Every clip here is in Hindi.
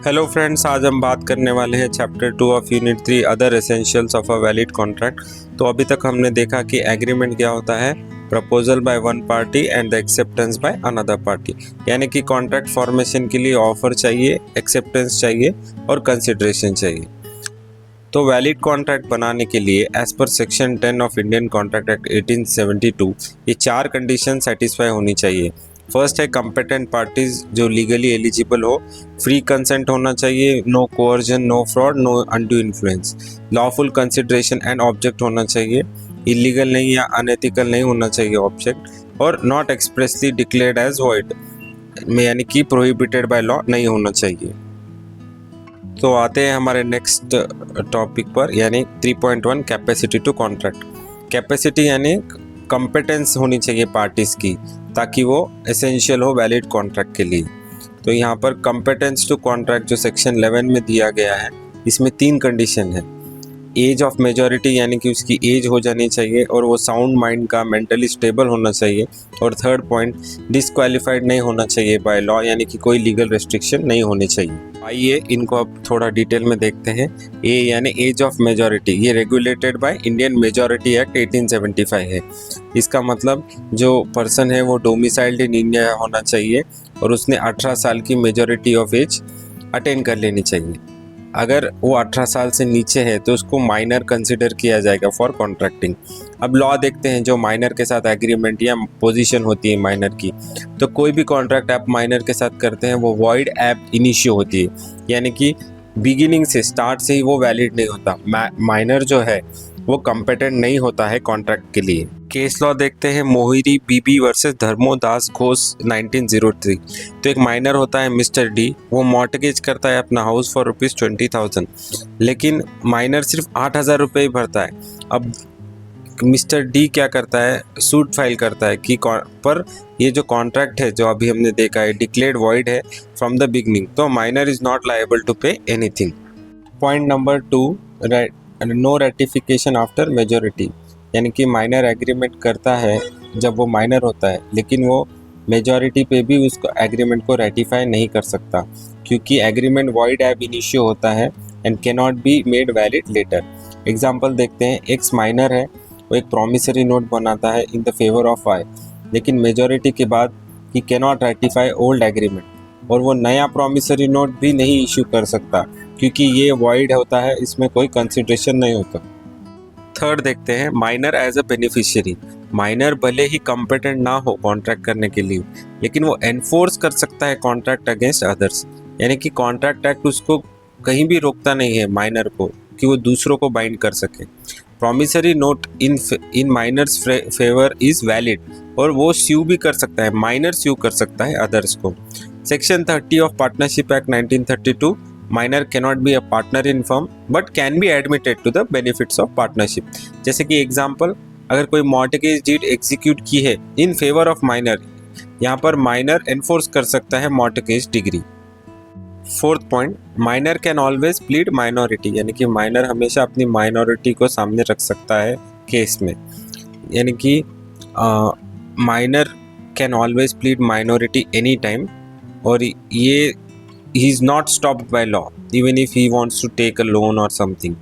हेलो फ्रेंड्स, आज हम बात करने वाले हैं chapter 2 of unit 3 other essentials of a valid contract. तो अभी तक हमने देखा कि एग्रीमेंट क्या होता है, proposal by one party and the acceptance by another party. यानी कि कॉन्ट्रैक्ट फॉर्मेशन के लिए ऑफर चाहिए, एक्सेप्टेंस चाहिए और कंसिडरेशन चाहिए। तो वैलिड कॉन्ट्रैक्ट बनाने के लिए as per section 10 of Indian contract act 1872 ये 4 कंडीशन सेटिस्फाई होनी चाहिए। फर्स्ट है कंपेटेंट पार्टीज जो लीगली एलिजिबल हो, फ्री कंसेंट होना चाहिए, no coercion, no fraud, no undue influence, lawful consideration and object होना चाहिए, इलीगल नहीं या अनएथिकल नहीं होना चाहिए ऑब्जेक्ट, और not expressly declared as void में यानी कि प्रोहिबिटेड बाय लॉ नहीं होना चाहिए। तो आते हैं हमारे नेक्स्ट टॉपिक पर, यानी 3.1 कैपेसिटी टू कॉन्ट्रैक्ट। कैपेसिटी यानी कंपेटेंस होनी चाहिए पार्टीज की ताकि वो एसेंशियल हो वैलिड कॉन्ट्रैक्ट के लिए। तो यहाँ पर कंपेटेंस टू कॉन्ट्रैक्ट जो सेक्शन 11 में दिया गया है, इसमें 3 कंडीशन है। एज ऑफ मेजॉरिटी यानी कि उसकी एज हो जानी चाहिए और वो साउंड माइंड का, मेंटली स्टेबल होना चाहिए। और थर्ड पॉइंट, डिस्क्वालिफाइड नहीं होना चाहिए बाय लॉ, यानी कि कोई लीगल रेस्ट्रिक्शन नहीं होनी चाहिए। आइए इनको अब थोड़ा डिटेल में देखते हैं। ए यानी एज ऑफ मेजॉरिटी, ये regulated by Indian majority act 1875 है। इसका मतलब जो पर्सन है वो डोमिसाइल्ड इन इंडिया होना चाहिए और उसने 18 साल की मेजॉरिटी ऑफ एज अटेन कर लेनी चाहिए। अगर वो 18 साल से नीचे है तो उसको माइनर कंसिडर किया जाएगा फॉर कॉन्ट्रैक्टिंग। अब लॉ देखते हैं, जो माइनर के साथ एग्रीमेंट या पोजीशन होती है माइनर की, तो कोई भी कॉन्ट्रैक्ट आप माइनर के साथ करते हैं वो वॉइड एब इनिशियो होती है, यानी कि बिगिनिंग से, स्टार्ट से ही वो वैलिड नहीं होता। माइनर जो है वो कॉम्पिटेंट नहीं होता है कॉन्ट्रैक्ट के लिए। केस लॉ देखते हैं, मोहिरी बीबी वर्सेस धर्मोदास घोष 1903। तो एक माइनर होता है मिस्टर डी, वो मॉर्टगेज करता है अपना हाउस फॉर ₹20,000, लेकिन माइनर सिर्फ 8,000 रुपये ही भरता है। अब मिस्टर डी क्या करता है, सूट फाइल करता है कि पर ये जो कॉन्ट्रैक्ट है जो अभी हमने देखा है डिक्लेयर्ड वॉइड है फ्रॉम द बिगनिंग, तो minor is not liable to pay anything. Point number 2, no ratification after majority, यानी कि माइनर एग्रीमेंट करता है जब वो माइनर होता है, लेकिन वो मेजॉरिटी पे भी उसको एग्रीमेंट को रेटिफाई नहीं कर सकता क्योंकि एग्रीमेंट वॉइड एब इनिशियो होता है and can not be made valid later. Example देखते हैं, एक्स माइनर है, वो एक प्रॉमिसरी नोट बनाता है इन द फेवर ऑफ आई, लेकिन मेजॉरिटी के बाद ही can not ratify old agreement, और वो नया प्रॉमिसरी नोट भी नहीं इशू कर सकता क्योंकि ये वॉइड होता है, इसमें कोई कंसिडरेशन नहीं होता। थर्ड देखते हैं, minor as a beneficiary. Minor भले ही कॉम्पिटेंट ना हो कॉन्ट्रैक्ट करने के लिए, लेकिन वो एनफोर्स कर सकता है कॉन्ट्रैक्ट अगेंस्ट अदर्स, यानी कि कॉन्ट्रैक्ट एक्ट उसको कहीं भी रोकता नहीं है माइनर को कि वो दूसरों को बाइंड कर सके। Promissory note in minor's favour is valid, और वो स्यू भी कर सकता है, माइनर स्यू कर सकता है अदर्स को। Section 30 of partnership act 1932, minor cannot be a partner in firm but can be admitted to the benefits of partnership. जैसे कि एग्जांपल, अगर कोई मॉर्टगेज डीड एग्जीक्यूट की है इन फेवर ऑफ माइनर, यहाँ पर माइनर एनफोर्स कर सकता है mortgage degree. Fourth point, minor can always plead minority, यानी कि माइनर हमेशा अपनी माइनॉरिटी को सामने रख सकता है केस में, यानी कि minor can always plead minority any time, और ये he is not stopped by law even if he wants to take a loan or something।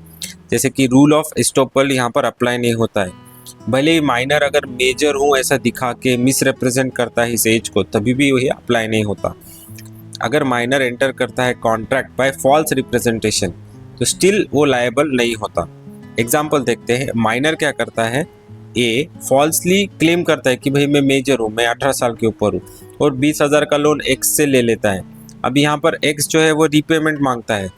जैसे कि रूल ऑफ एस्टोपल यहाँ पर अप्लाई नहीं होता है, भले ही माइनर अगर मेजर हो ऐसा दिखा के मिस रिप्रेजेंट करता है इस एज को, तभी भी वही अप्लाई नहीं होता। अगर माइनर एंटर करता है कॉन्ट्रैक्ट बाय फॉल्स रिप्रेजेंटेशन तो स्टिल वो लायबल नहीं होता। एग्जाम्पल देखते हैं, माइनर क्या करता है, ए फॉल्सली क्लेम करता है कि भाई मैं मेजर हूँ, मैं 18 साल के ऊपर हूँ, और 20,000 का लोन एक्स से ले लेता है। अब यहाँ पर एक्स जो है वो रीपेमेंट मांगता है,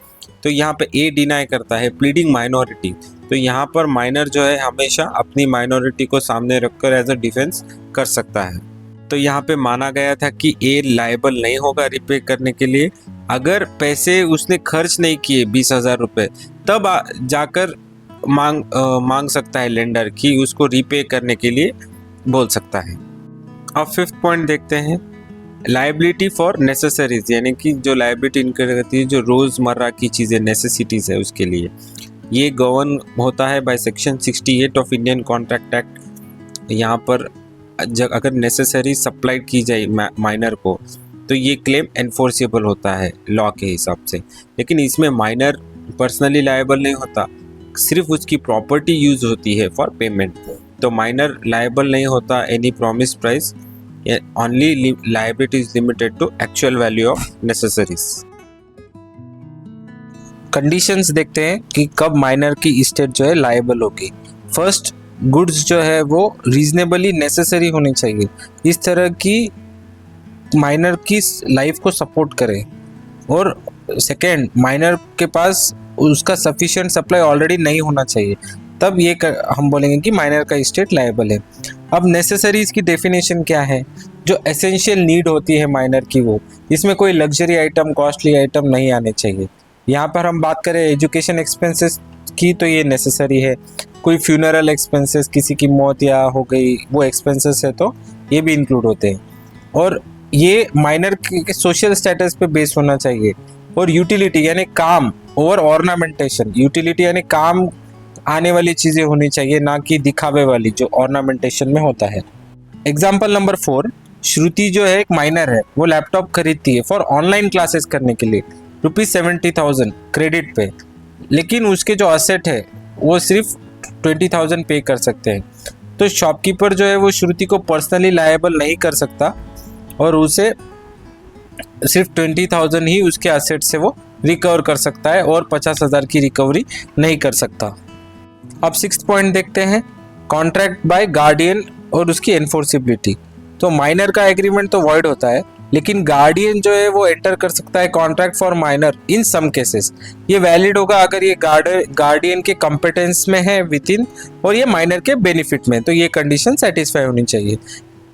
तो यहाँ पे ए डिनाई करता है, प्लीडिंग माइनॉरिटी। तो यहाँ पर माइनर जो है हमेशा अपनी माइनॉरिटी को सामने रखकर एज अ डिफेंस कर सकता है। तो यहाँ पे माना गया था कि ए लायबल नहीं होगा रिपे करने के लिए, अगर उसने खर्च नहीं किए 20,000 रुपये, तब जाकर मांग सकता है लेंडर कि उसको रिपे करने के लिए बोल सकता है। अब फिफ्थ पॉइंट देखते हैं, लाइबिलिटी फॉर नेसेसरीज, यानी कि जो लाइबिलिटी इनकर रहती है जो रोज़मर्रा की चीज़ें नेसेसिटीज़ है उसके लिए, ये गवर्न होता है by section 68 of Indian contract act. यहाँ पर अगर नेसेसरी सप्लाइड की जाए माइनर को, तो ये क्लेम एनफोर्सेबल होता है लॉ के हिसाब से। लेकिन इसमें माइनर पर्सनली लायबल नहीं होता, सिर्फ उसकी प्रॉपर्टी यूज होती है फॉर पेमेंट। तो माइनर लायबल नहीं होता any promise price, only liability is limited to actual value of necessaries. Conditions देखते हैं कि कब माइनर की इस्टेट जो है लायबल होगी। फर्स्ट, गुड्स जो है वो रीजनेबली नेसेसरी होनी चाहिए, इस तरह की माइनर की लाइफ को सपोर्ट करे। और सेकेंड, माइनर के पास उसका सफिशिएंट सप्लाई ऑलरेडी नहीं होना चाहिए, तब ये हम बोलेंगे कि माइनर का इस्टेट लायबल है। अब नेसेसरीज की डेफिनेशन क्या है? जो एसेंशियल नीड होती है माइनर की, वो इसमें कोई लग्जरी आइटम, कॉस्टली आइटम नहीं आने चाहिए। यहाँ पर हम बात करें एजुकेशन एक्सपेंसेस की, तो ये नेसेसरी है। कोई फ्यूनरल एक्सपेंसेस, किसी की मौत या हो गई, वो एक्सपेंसेस है तो ये भी इंक्लूड होते हैं। और ये माइनर के सोशल स्टेटस पे बेस होना चाहिए। और यूटिलिटी यानी काम और ऑर्नामेंटेशन, यूटिलिटी यानी काम आने वाली चीज़ें होनी चाहिए, ना कि दिखावे वाली जो ऑर्नामेंटेशन में होता है। एग्जाम्पल नंबर 4, श्रुति जो है एक माइनर है, वो लैपटॉप खरीदती है फॉर ऑनलाइन क्लासेस करने के लिए ₹70,000 क्रेडिट पे, लेकिन उसके जो असेट है वो सिर्फ 20,000 पे कर सकते हैं। तो शॉपकीपर जो है वो श्रुति को पर्सनली लायबल नहीं कर सकता और उसे सिर्फ 20,000 ही उसके असेट से वो रिकवर कर सकता है और 50,000 की रिकवरी नहीं कर सकता। अब 6th पॉइंट देखते हैं, कॉन्ट्रैक्ट बाय गार्डियन और उसकी एनफोर्सिबिलिटी। तो माइनर का एग्रीमेंट तो वॉइड होता है, लेकिन गार्डियन जो है वो एंटर कर सकता है contract for minor in some cases. ये वैलिड होगा अगर ये गार्डियन के कॉम्पिटेंस में है विद इन, और ये माइनर के बेनिफिट में, तो ये कंडीशन सेटिस्फाई होनी चाहिए।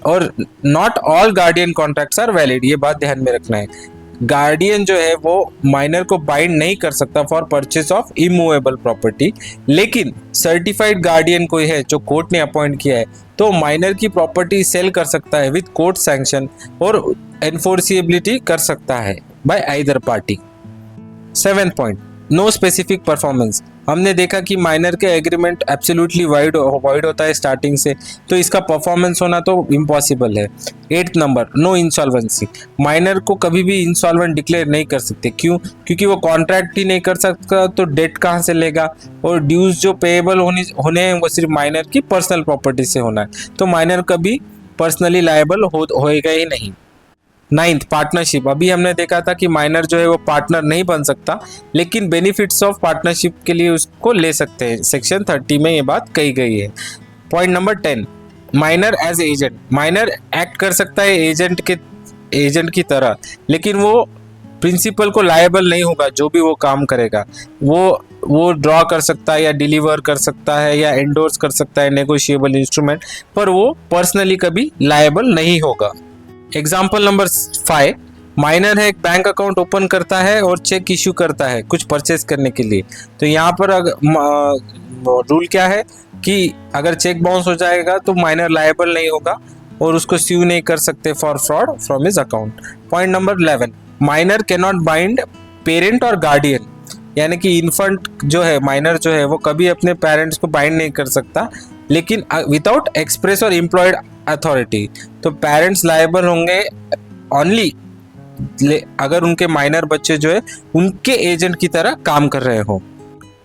और not all guardian contracts are valid, ये बात ध्यान में रखना है। गार्डियन जो है वो माइनर को बाइंड नहीं कर सकता for purchase of immovable property, लेकिन सर्टिफाइड गार्डियन कोई है जो कोर्ट ने अपॉइंट किया है तो माइनर की प्रॉपर्टी सेल कर सकता है विद कोर्ट सैंक्शन और एनफोर्सिबिलिटी कर सकता है by either party. 7th point, no specific performance. हमने देखा कि माइनर के एग्रीमेंट एब्सोल्युटली वाइड होता है स्टार्टिंग से, तो इसका परफॉर्मेंस होना तो इम्पॉसिबल है। 8th number, no insolvency. Minor को कभी भी इंसॉल्वेंट डिक्लेयर नहीं कर सकते, क्यों? क्योंकि वो कॉन्ट्रैक्ट ही नहीं कर सकता, तो डेट कहाँ से लेगा? और ड्यूज जो पेएबल होने हैं वो सिर्फ माइनर की पर्सनल प्रॉपर्टी से होना है, तो माइनर कभी पर्सनली लायबल होएगा ही नहीं। 9th, partnership. अभी हमने देखा था कि माइनर जो है वो पार्टनर नहीं बन सकता, लेकिन बेनिफिट्स ऑफ पार्टनरशिप के लिए उसको ले सकते हैं। सेक्शन 30 में ये बात कही गई है। Point number 10, minor as agent. Minor act कर सकता है एजेंट की तरह, लेकिन वो प्रिंसिपल को लायबल नहीं होगा। जो भी वो काम करेगा वो ड्रॉ कर सकता है या डिलीवर कर सकता है या एंडोर्स कर सकता है नेगोशिएबल इंस्ट्रूमेंट, पर वो पर्सनली कभी लायबल नहीं होगा। एग्जाम्पल नंबर 5, माइनर है एक बैंक अकाउंट ओपन करता है और चेक इश्यू करता है कुछ परचेज करने के लिए। तो यहाँ पर रूल क्या है कि अगर चेक बाउंस हो जाएगा तो माइनर लायबल नहीं होगा और उसको स्यू नहीं कर सकते for fraud from his account. Point number 11, minor can not bind parent और गार्डियन। यानी कि इन्फेंट जो है, माइनर जो है वो कभी अपने पेरेंट्स को बाइंड नहीं कर सकता, लेकिन विदाउट एक्सप्रेस और एम्प्लॉयड अथॉरिटी। तो पेरेंट्स लायबल होंगे ओनली अगर उनके माइनर बच्चे जो है उनके एजेंट की तरह काम कर रहे हो।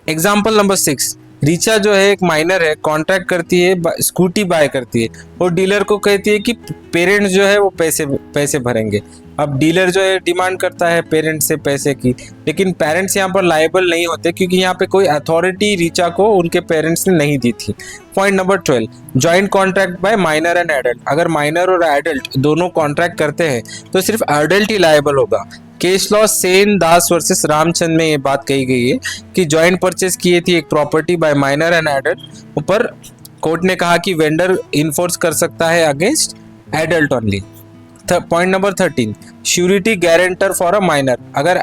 एग्जाम्पल नंबर 6, रीचा जो है एक माइनर है, कॉन्ट्रैक्ट करती है, स्कूटी बाय करती है और डीलर को कहती है कि पेरेंट्स जो है वो पैसे भरेंगे। अब डीलर जो है डिमांड करता है पेरेंट्स से पैसे की, लेकिन पेरेंट्स यहाँ पर लायबल नहीं होते क्योंकि यहाँ पे कोई अथॉरिटी रीचा को उनके पेरेंट्स ने नहीं दी थी। Point number 12, joint contract by minor and adult. अगर माइनर और एडल्ट दोनों कॉन्ट्रैक्ट करते हैं तो सिर्फ एडल्ट ही लायबल होगा। केस लॉ सेन दास वर्सेस रामचंद में ये बात कही गई है कि जॉइंट परचेज किए थी एक property bye minor and adult, ऊपर कोर्ट ने कहा कि वेंडर इन्फोर्स कर सकता है against adult only. Point number 13, surety guarantor for a minor. अगर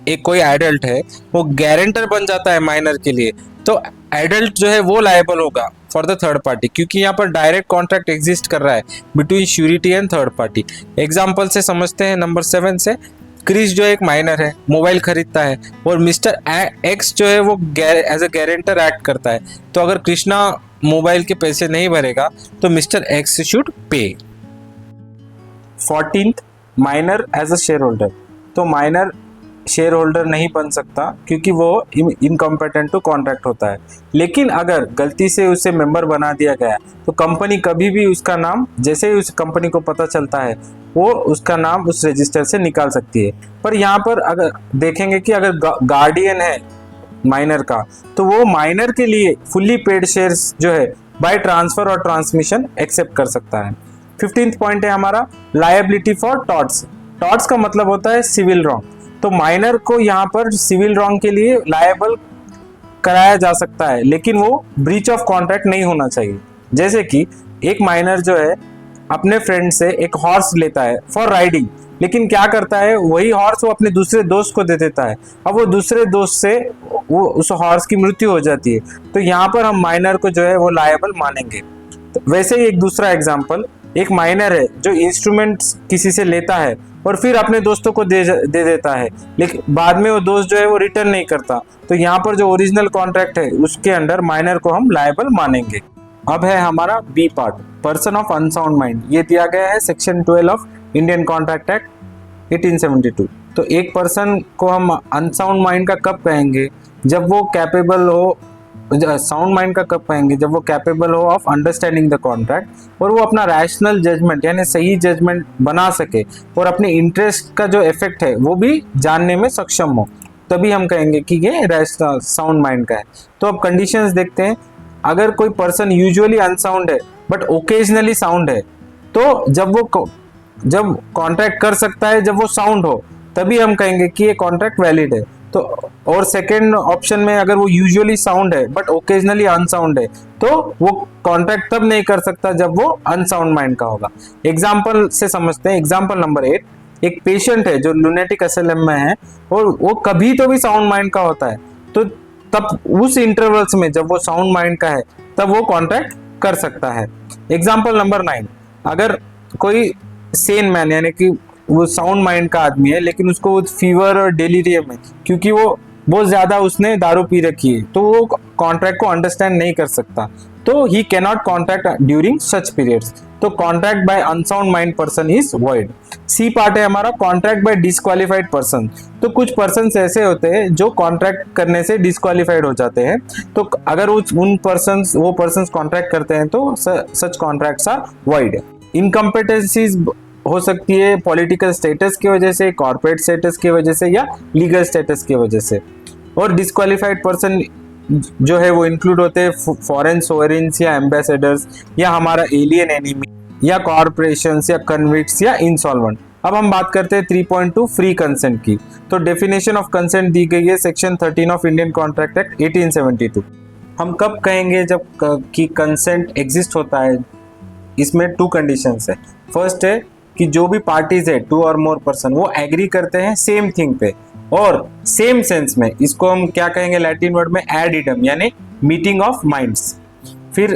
एक कोई एडल्ट है वो गारंटर बन जाता है माइनर के लिए, तो एडल्ट जो है वो लायबल होगा फॉर द थर्ड पार्टी, क्योंकि यहाँ पर डायरेक्ट कॉन्ट्रैक्ट एग्जिस्ट कर रहा है between surety and third party. Example से समझते हैं नंबर 7 से। क्रिस जो एक माइनर है, मोबाइल खरीदता है और मिस्टर एक्स जो है वो एज ए गारंटर एक्ट करता है, तो अगर कृष्णा मोबाइल के पैसे नहीं भरेगा तो mister x should pay. 14th, minor as a shareholder, तो माइनर शेयर होल्डर नहीं बन सकता क्योंकि वो इनकॉम्पिटेंट टू कॉन्ट्रैक्ट होता है। लेकिन अगर गलती से उसे मेंबर बना दिया गया तो कंपनी कभी भी उसका नाम, जैसे ही उस कंपनी को पता चलता है, वो उसका नाम उस रजिस्टर से निकाल सकती है। पर यहाँ पर अगर देखेंगे कि अगर गार्डियन है माइनर का, तो वो माइनर के लिए फुल्ली पेड शेयर्स जो है बाय ट्रांसफर और ट्रांसमिशन एक्सेप्ट कर सकता है। 15th पॉइंट है हमारा लायबिलिटी फॉर टॉर्ट्स। टॉर्ट्स का मतलब होता है सिविल रॉन्ग, तो माइनर को यहाँ पर सिविल रॉन्ग के लिए लायबल कराया जा सकता है, लेकिन वो ब्रीच ऑफ कॉन्ट्रैक्ट नहीं होना चाहिए। जैसे कि एक माइनर जो है अपने फ्रेंड से एक हॉर्स लेता है फॉर राइडिंग, लेकिन क्या करता है वही हॉर्स वो अपने दूसरे दोस्त को दे देता है। अब वो दूसरे दोस्त से वो उस हॉर्स की मृत्यु हो जाती है, तो यहाँ पर हम माइनर को जो है वो लायबल मानेंगे। तो वैसे ही एक दूसरा एग्जांपल, एक माइनर है जो इंस्ट्रूमेंट्स किसी से लेता है और फिर अपने दोस्तों को दे देता है, लेकिन बाद में वो दोस्त जो है वो रिटर्न नहीं करता, तो यहाँ पर जो ओरिजिनल कॉन्ट्रैक्ट है उसके अंडर माइनर को हम लायबल मानेंगे। अब है हमारा B part, person of unsound mind. ये दिया गया है section 12 of Indian contract act 1872। तो एक पर्सन को हम अनसाउंड माइंड का कब कहेंगे, जब वो कैपेबल हो, साउंड माइंड का कब कहेंगे, जब वो कैपेबल हो ऑफ अंडरस्टैंडिंग द कॉन्ट्रैक्ट और वो अपना रैशनल जजमेंट यानी सही जजमेंट बना सके और अपने इंटरेस्ट का जो इफेक्ट है वो भी जानने में सक्षम हो, तभी हम कहेंगे कि ये रैशनल साउंड माइंड का है। तो अब कंडीशंस देखते हैं। अगर कोई पर्सन यूजुअली अनसाउंड है बट ओकेजनली साउंड है, तो जब कॉन्ट्रैक्ट कर सकता है जब वो साउंड हो, तभी हम कहेंगे कि ये कॉन्ट्रैक्ट वैलिड है। तो और सेकेंड ऑप्शन में अगर वो यूजुअली साउंड है बट ओकेजनली अनसाउंड है, तो वो कॉन्ट्रैक्ट तब नहीं कर सकता जब वो अनसाउंड माइंड का होगा। एग्जाम्पल से समझते हैं। एग्जाम्पल नंबर 8, एक पेशेंट है जो लुनेटिक असाइलम में है और वो कभी तो भी साउंड माइंड का होता है, तो तब उस इंटरवल्स में जब वो साउंड माइंड का है तब वो कॉन्ट्रैक्ट कर सकता है। एग्जाम्पल नंबर 9, अगर कोई सेन मैन यानी कि वो साउंड माइंड का आदमी है लेकिन उसको फीवर और डेलीरियम है क्योंकि वो बहुत ज्यादा उसने दारू पी रखी है, तो वो कॉन्ट्रैक्ट को अंडरस्टैंड नहीं कर सकता, तो ही can not contract during such periods. तो contract by unsound mind person is void. C part है हमारा कॉन्ट्रैक्ट बाय डिस्क्वालिफाइड पर्सन। तो कुछ पर्सन ऐसे होते हैं जो कॉन्ट्रैक्ट करने से डिस्क्वालिफाइड हो जाते हैं, तो अगर वो पर्सन कॉन्ट्रैक्ट करते हैं तो सच कॉन्ट्रैक्ट्स आर वॉइड। इनकम्पिटेंसीज हो सकती है पॉलिटिकल स्टेटस की वजह से, कॉर्पोरेट स्टेटस की वजह से या लीगल स्टेटस की वजह से। और डिस्क्वालिफाइड पर्सन जो है वो इंक्लूड होते हैं फॉरेन सोवरेन्स या एम्बेसडर्स या हमारा एलियन एनिमी या कॉर्पोरेशंस या कन्विक्ट्स या इंसॉल्वेंट। अब हम बात करते हैं 3.2 फ्री कंसेंट की। तो डेफिनेशन ऑफ कंसेंट दी गई है section 13 of Indian contract act 1872। हम कब कहेंगे जब कि कंसेंट एग्जिस्ट होता है, इसमें 2 कंडीशंस है। फर्स्ट है कि जो भी पार्टीज है 2 और मोर पर्सन वो एग्री करते हैं सेम थिंग पे और सेम सेंस में, इसको हम क्या कहेंगे लैटिन वर्ड में एड इडम यानी मीटिंग ऑफ माइंड्स। फिर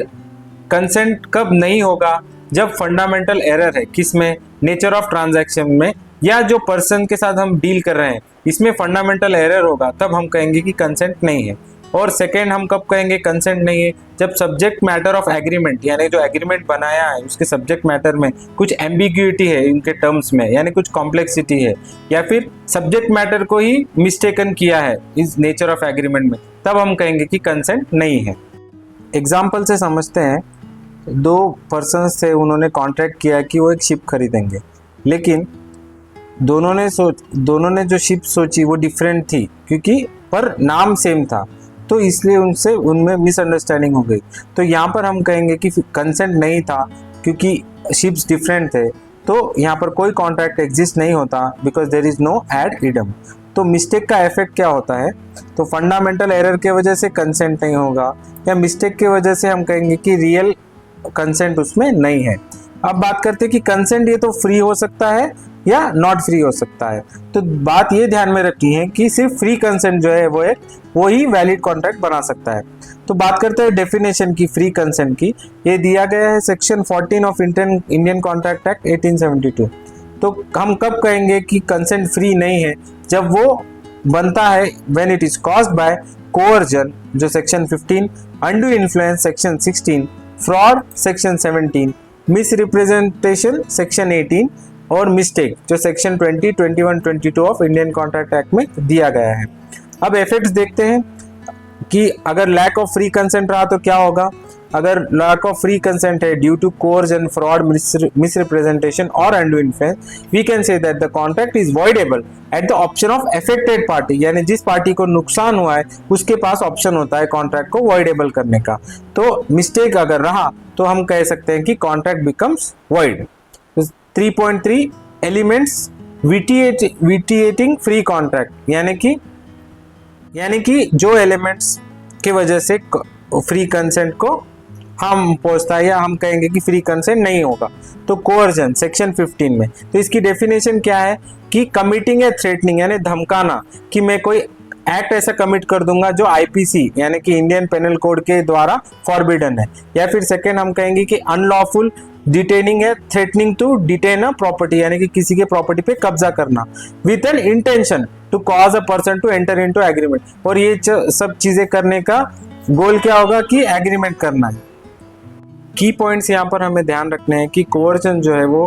कंसेंट कब नहीं होगा, जब फंडामेंटल एरर है किसमें, नेचर ऑफ ट्रांजैक्शन में, या जो पर्सन के साथ हम डील कर रहे हैं इसमें फंडामेंटल एरर होगा, तब हम कहेंगे कि कंसेंट नहीं है। और सेकेंड हम कब कहेंगे कंसेंट नहीं है, जब सब्जेक्ट मैटर ऑफ एग्रीमेंट यानी जो एग्रीमेंट बनाया है उसके सब्जेक्ट मैटर में कुछ एम्बिग्यूटी है इनके टर्म्स में यानी कुछ कॉम्प्लेक्सिटी है, या फिर सब्जेक्ट मैटर को ही मिस्टेकन किया है इस नेचर ऑफ एग्रीमेंट में, तब हम कहेंगे कि कंसेंट नहीं है। एग्जाम्पल से समझते हैं। 2 पर्सन्स थे, उन्होंने कॉन्ट्रैक्ट किया कि वो एक शिप खरीदेंगे, लेकिन दोनों ने जो शिप सोची वो डिफरेंट थी क्योंकि पर नाम सेम था, तो इसलिए उनमें मिसअंडरस्टैंडिंग हो गई। तो यहाँ पर हम कहेंगे कि कंसेंट नहीं था क्योंकि शिप्स डिफरेंट थे, तो यहाँ पर कोई कॉन्ट्रैक्ट एग्जिस्ट नहीं होता because there is no ad idem. तो मिस्टेक का इफेक्ट क्या होता है, तो फंडामेंटल एरर के वजह से कंसेंट नहीं होगा या मिस्टेक की वजह से हम कहेंगे कि रियल कंसेंट उसमें नहीं है। अब बात करते हैं कि कंसेंट ये तो फ्री हो सकता है या नॉट फ्री हो सकता है। तो बात ये ध्यान में रखनी है कि सिर्फ फ्री कंसेंट जो है वो ही वैलिड कॉन्ट्रैक्ट बना सकता है। तो बात करते हैं डेफिनेशन की फ्री कंसेंट की। ये दिया गया है section 14 of Indian contract act 1872। तो हम कब कहेंगे कि कंसेंट फ्री नहीं है, जब वो बनता है when it is caused by coercion जो section 15, undue influence section 16, fraud section 17, misrepresentation section 18, और मिस्टेक जो section 20, 21, 22 of Indian contract act में दिया गया है। अब इफेक्ट्स देखते हैं कि अगर लैक ऑफ फ्री कंसेंट रहा तो क्या होगा। अगर लैक ऑफ फ्री कंसेंट है due to coercion, fraud, misrepresentation और undue influence, we can say that the contract is voidable at the option of affected party, यानी जिस पार्टी को नुकसान हुआ है उसके पास ऑप्शन होता है कॉन्ट्रैक्ट को वॉइडेबल करने का। तो मिस्टेक अगर रहा तो हम कह सकते हैं कि contract becomes void. 3.3 elements vitiating free contract, यानी कि जो एलिमेंट्स की वजह से फ्री कंसेंट को हम पहुंचता है या हम कहेंगे कि फ्री कंसेंट नहीं होगा। तो कोअर्जन सेक्शन 15 में, तो इसकी डेफिनेशन क्या है कि कमिटिंग या थ्रेटनिंग यानी धमकाना कि मैं कोई एक्ट ऐसा कमिट कर दूंगा जो आईपीसी यानी कि इंडियन पेनल कोड के द्वारा फॉरबिडन है। या फिर सेकेंड हम कहेंगे कि अनलॉफुल डिटेनिंग है, threatening to detain a property यानी कि किसी के प्रॉपर्टी पे कब्जा करना with an intention to cause a person to enter into agreement. और ये सब चीजें करने का गोल क्या होगा कि एग्रीमेंट करना है। की पॉइंट्स यहाँ पर हमें ध्यान रखने हैं कि कोअर्जन जो है वो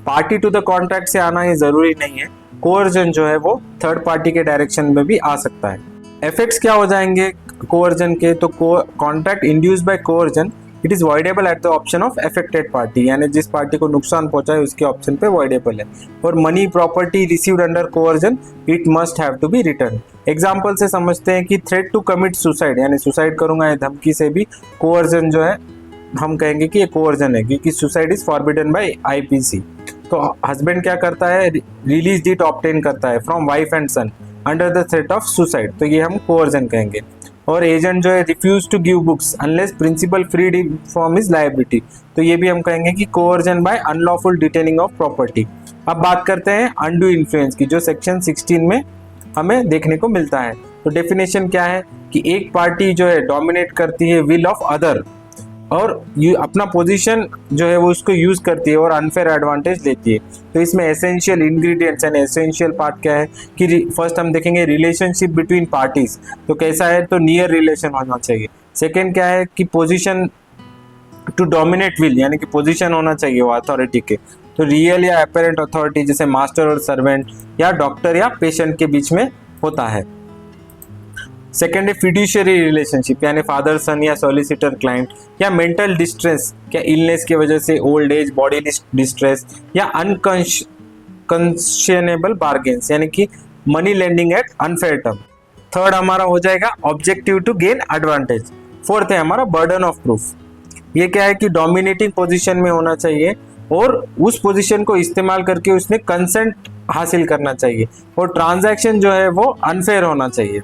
पार्टी टू द कॉन्ट्रैक्ट से आना ही जरूरी नहीं है। कोअर्जन जो है वो थर्ड पार्टी के डायरेक्शन में भी आ सकता है। इफेक्ट्स क्या हो जाएंगे कोअर्जन के, तो contract induced by coercion it is voidable at the option of affected party, यानी जिस पार्टी को नुकसान पहुंचा है उसके ऑप्शन पे वॉइडेबल है। और money property received under coercion it must have to be return. Example से समझते हैं कि थ्रेट टू कमिट सुसाइड यानी सुसाइड करूंगा या धमकी से भी कोअर्जन जो है हम कहेंगे कि ये कोअर्जन है, क्योंकि suicide is forbidden by IPC. तो हस्बैंड क्या करता है, रिलीज डीड ऑब्टेन करता है from wife and son under the threat of suicide, तो ये हम कोअर्जन कहेंगे। और एजेंट जो है refuse to give books unless principal freed from his liability, तो ये भी हम कहेंगे कि coercion by unlawful detaining of property. अब बात करते हैं अनडू इन्फ्लुएंस की, जो सेक्शन 16 में हमें देखने को मिलता है। तो डेफिनेशन क्या है कि एक पार्टी जो है डोमिनेट करती है विल ऑफ अदर और अपना पोजीशन जो है वो उसको यूज करती है और अनफेयर एडवांटेज लेती है। तो इसमें essential ingredients and essential part क्या है कि फर्स्ट हम देखेंगे रिलेशनशिप बिटवीन पार्टीज, तो कैसा है, तो नियर रिलेशन होना चाहिए। सेकेंड क्या है कि पोजीशन टू डोमिनेट विल यानी कि पोजीशन होना चाहिए वो अथॉरिटी के, तो रियल या अपेरेंट अथॉरिटी जैसे मास्टर और सर्वेंट या डॉक्टर या पेशेंट के बीच में होता है। सेकेंड है फिड्यूशियरी रिलेशनशिप यानी फादर सन या सॉलिसिटर क्लाइंट, या मेंटल डिस्ट्रेस क्या इलनेस की वजह से, ओल्ड एज, बॉडी डिस्ट्रेस या अनकंशनेबल बार्गेन्स यानी कि money lending at unfair term. Third हमारा हो जाएगा objective to gain advantage. Fourth है हमारा बर्डन ऑफ प्रूफ, ये क्या है कि डोमिनेटिंग पोजीशन में होना चाहिए और उस पोजीशन को इस्तेमाल करके उसने कंसेंट हासिल करना चाहिए और ट्रांजैक्शन जो है वो अनफेयर होना चाहिए।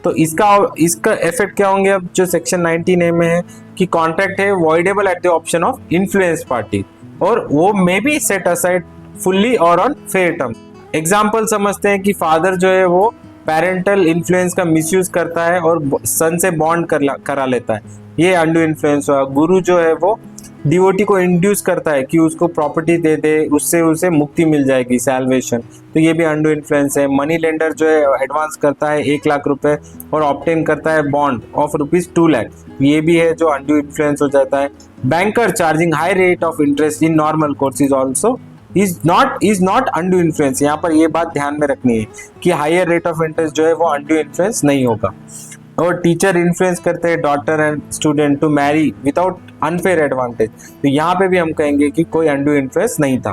तो इसका इफेक्ट क्या होंगे अब जो सेक्शन 19A में है कि कॉन्ट्रैक्ट है voidable at the option of influence party और वो may be set aside fully और ऑन फेयर टर्म। एग्जाम्पल समझते हैं कि फादर जो है वो पेरेंटल इन्फ्लुएंस का मिसयूज करता है और सन से बॉन्ड करा लेता है, ये अनडू इन्फ्लुएंस हुआ। गुरु जो है वो डिवोटी को इंड्यूस करता है कि उसको प्रॉपर्टी दे दे, उससे उसे मुक्ति मिल जाएगी, सैल्वेशन, तो ये भी अनडू इन्फ्लुएंस है। मनी लेंडर जो है एडवांस करता है 1 लाख रुपए और ऑब्टेन करता है बॉन्ड ऑफ ₹2 लाख, ये भी है जो अनडू इन्फ्लुएंस हो जाता है। Banker charging high rate of interest in normal course is also is not undo influence. यहाँ पर ये बात ध्यान में रखनी है कि हायर रेट ऑफ इंटरेस्ट जो है वो अनडू इन्फ्लुएंस नहीं होगा। और टीचर इन्फ्लुएंस करते हैं daughter and student to marry without unfair advantage, तो यहाँ पे भी हम कहेंगे कि कोई अनडू इन्फ्लुएंस नहीं था।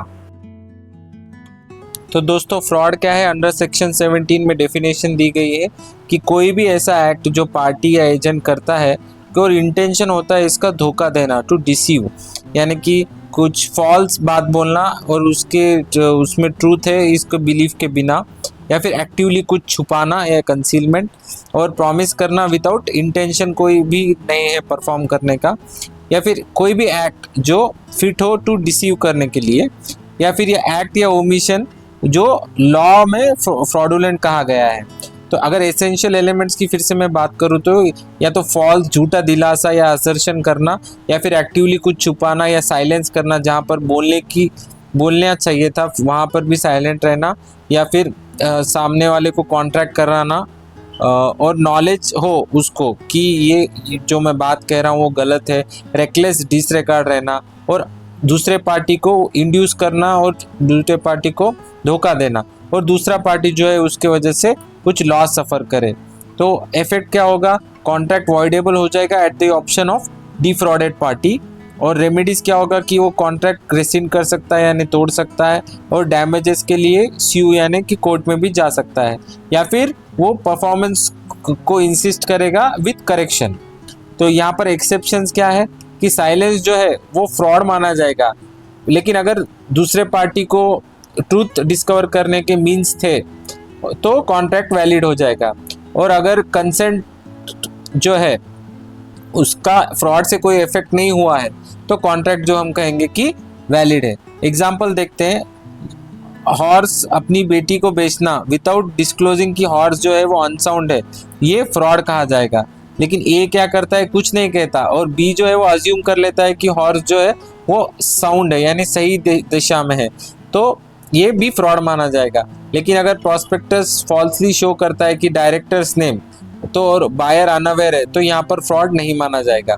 तो दोस्तों फ्रॉड क्या है, अंडर सेक्शन 17 में डेफिनेशन दी गई है कि कोई भी ऐसा एक्ट जो पार्टी या एजेंट करता है और इंटेंशन होता है इसका धोखा देना, टू डिसीव, यानी कि कुछ फॉल्स बात बोलना और उसमें ट्रूथ है इसको बिलीफ के बिना, या फिर एक्टिवली कुछ छुपाना या कंसीलमेंट, और प्रॉमिस करना विदाउट इंटेंशन कोई भी नहीं है परफॉर्म करने का, या फिर कोई भी एक्ट जो फिट हो टू डिसीव करने के लिए, या फिर ये एक्ट या ओमिशन जो लॉ में फ्रॉडुलेंट कहा गया है। तो अगर एसेंशियल एलिमेंट्स की फिर से मैं बात करूँ तो या तो फॉल्स झूठा दिलासा या असर्शन करना, या फिर एक्टिवली कुछ छुपाना या साइलेंस करना, जहाँ पर बोलना चाहिए था वहाँ पर भी साइलेंट रहना, या फिर सामने वाले को कॉन्ट्रैक्ट कराना और नॉलेज हो उसको कि ये जो मैं बात कह रहा हूँ वो गलत है, रेकलेस डिसरिगार्ड रहना और दूसरे पार्टी को इंड्यूस करना और दूसरे पार्टी को धोखा देना, और दूसरा पार्टी जो है उसके वजह से कुछ लॉस सफ़र करे। तो इफेक्ट क्या होगा, कॉन्ट्रैक्ट वॉइडेबल हो जाएगा eight the option of defrauded party. और रेमेडीज क्या होगा कि वो कॉन्ट्रैक्ट रेसिंड कर सकता है यानी तोड़ सकता है, और डैमेजेस के लिए स्यू यानी कि कोर्ट में भी जा सकता है, या फिर वो परफॉर्मेंस को इंसिस्ट करेगा विथ करेक्शन। तो यहाँ पर एक्सेप्शंस क्या है कि साइलेंस जो है वो फ्रॉड माना जाएगा, लेकिन अगर दूसरे पार्टी को ट्रूथ डिस्कवर करने के मीन्स थे तो कॉन्ट्रैक्ट वैलिड हो जाएगा। और अगर कंसेंट जो है उसका फ्रॉड से कोई इफेक्ट नहीं हुआ है तो कॉन्ट्रैक्ट जो हम कहेंगे कि वैलिड है। एग्जाम्पल देखते हैं, हॉर्स अपनी बेटी को बेचना विदाउट डिस्क्लोजिंग कि हॉर्स जो है वो अनसाउंड है, ये फ्रॉड कहा जाएगा। लेकिन ए क्या करता है, कुछ नहीं कहता, और बी जो है वो अज्यूम कर लेता है कि हॉर्स जो है वो साउंड है यानी सही दिशा में है, तो ये भी फ्रॉड माना जाएगा। लेकिन अगर प्रॉस्पेक्टस फॉल्सली शो करता है कि डायरेक्टर्स नेम तो और बायर अनअवेयर है, तो यहाँ पर फ्रॉड नहीं माना जाएगा।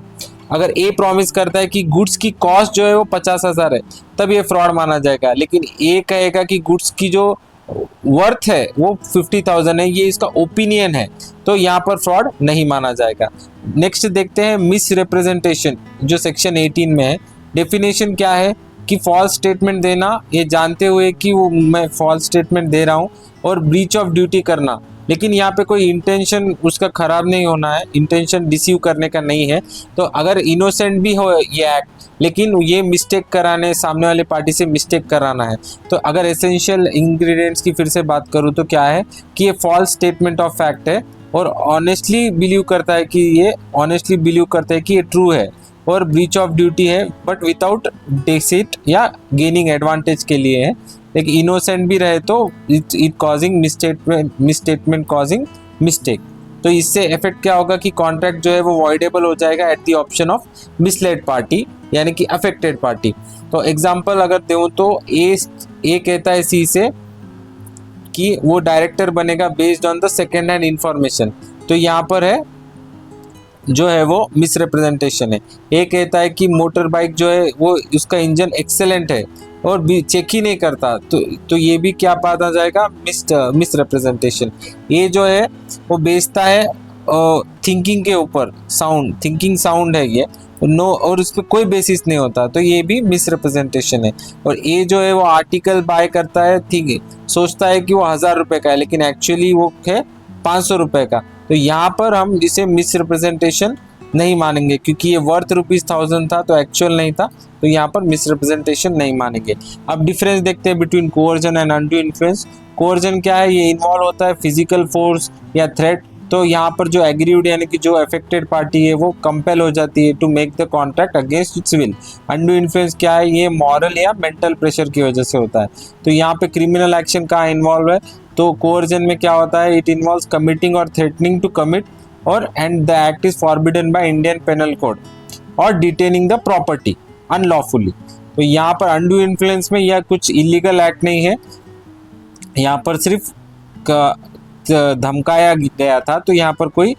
अगर ए प्रॉमिस करता है कि गुड्स की कॉस्ट जो है वो 50,000 है, तब ये फ्रॉड माना जाएगा। लेकिन ए कहेगा कि गुड्स की जो वर्थ है वो 50,000 है, ये इसका ओपिनियन है, तो यहाँ पर फ्रॉड नहीं माना जाएगा। नेक्स्ट देखते हैं मिस रिप्रेजेंटेशन, जो सेक्शन 18 में है। डेफिनेशन क्या है कि फॉल्स स्टेटमेंट देना ये जानते हुए कि वो मैं फॉल्स स्टेटमेंट दे रहा हूँ, और ब्रीच ऑफ ड्यूटी करना, लेकिन यहाँ पे कोई इंटेंशन उसका खराब नहीं होना है, इंटेंशन डिसीव करने का नहीं है। तो अगर इनोसेंट भी हो ये एक्ट, लेकिन ये मिस्टेक कराने, सामने वाले पार्टी से मिस्टेक कराना है, तो अगर एसेंशियल इंग्रेडिएंट्स की फिर से बात करूँ तो क्या है कि ये फॉल्स स्टेटमेंट ऑफ फैक्ट है, और ऑनेस्टली बिलीव करता है कि ये ट्रू है, और ब्रीच ऑफ ड्यूटी है बट विदाउट डेसिट या गेनिंग एडवांटेज के लिए है। लेकिन इनोसेंट भी रहे तो it causing misstatement causing mistake. तो इससे इफेक्ट क्या होगा कि कॉन्ट्रैक्ट जो है वो वॉइडेबल हो जाएगा eight the option of misled party यानी कि अफेक्टेड पार्टी। तो एग्जांपल अगर दूँ तो ए कहता है सी से कि वो डायरेक्टर बनेगा based on the second hand information, तो यहाँ पर है जो है वो मिसरिप्रेजेंटेशन है। ए कहता है कि मोटर बाइक जो है वो उसका इंजन एक्सेलेंट है और भी चेक ही नहीं करता, तो ये भी क्या पाता जाएगा, मिसरिप्रेजेंटेशन। ये जो है वो बेचता है थिंकिंग के ऊपर, थिंकिंग साउंड है ये नो, और उस पर कोई बेसिस नहीं होता, तो ये भी मिसरिप्रेजेंटेशन है। और ए जो है वो आर्टिकल बाय करता है, ठीक है, सोचता है कि वो 1000 रुपये का है लेकिन एक्चुअली वो है 500 रुपये का, तो यहाँ पर हम इसे मिसरिप्रेजेंटेशन नहीं मानेंगे क्योंकि ये वर्थ ₹1000 था तो एक्चुअल नहीं था, तो यहाँ पर मिसरिप्रेजेंटेशन नहीं मानेंगे। अब डिफरेंस देखते हैं between coercion and undue influence. Coercion क्या है, ये इन्वॉल्व होता है फिजिकल फोर्स या थ्रेट, तो यहाँ पर जो एग्रीड यानी कि जो अफेक्टेड पार्टी है वो कंपेल हो जाती है to make the contract against its will. Undue influence क्या है, ये मॉरल या मेंटल प्रेशर की वजह से होता है। तो यहाँ पे क्रिमिनल एक्शन कहाँ इन्वॉल्व है, तो कोअर्जन में क्या होता है, इट इन्वॉल्व्स कमिटिंग और थ्रेटनिंग टू कमिट और and the act is forbidden by Indian penal code, और डिटेनिंग द प्रॉपर्टी अनलॉफुली। तो यहाँ पर अनड्यू इन्फ्लुएंस में यह कुछ इलीगल एक्ट नहीं है, यहाँ पर सिर्फ धमकाया गया था, तो यहाँ पर कोई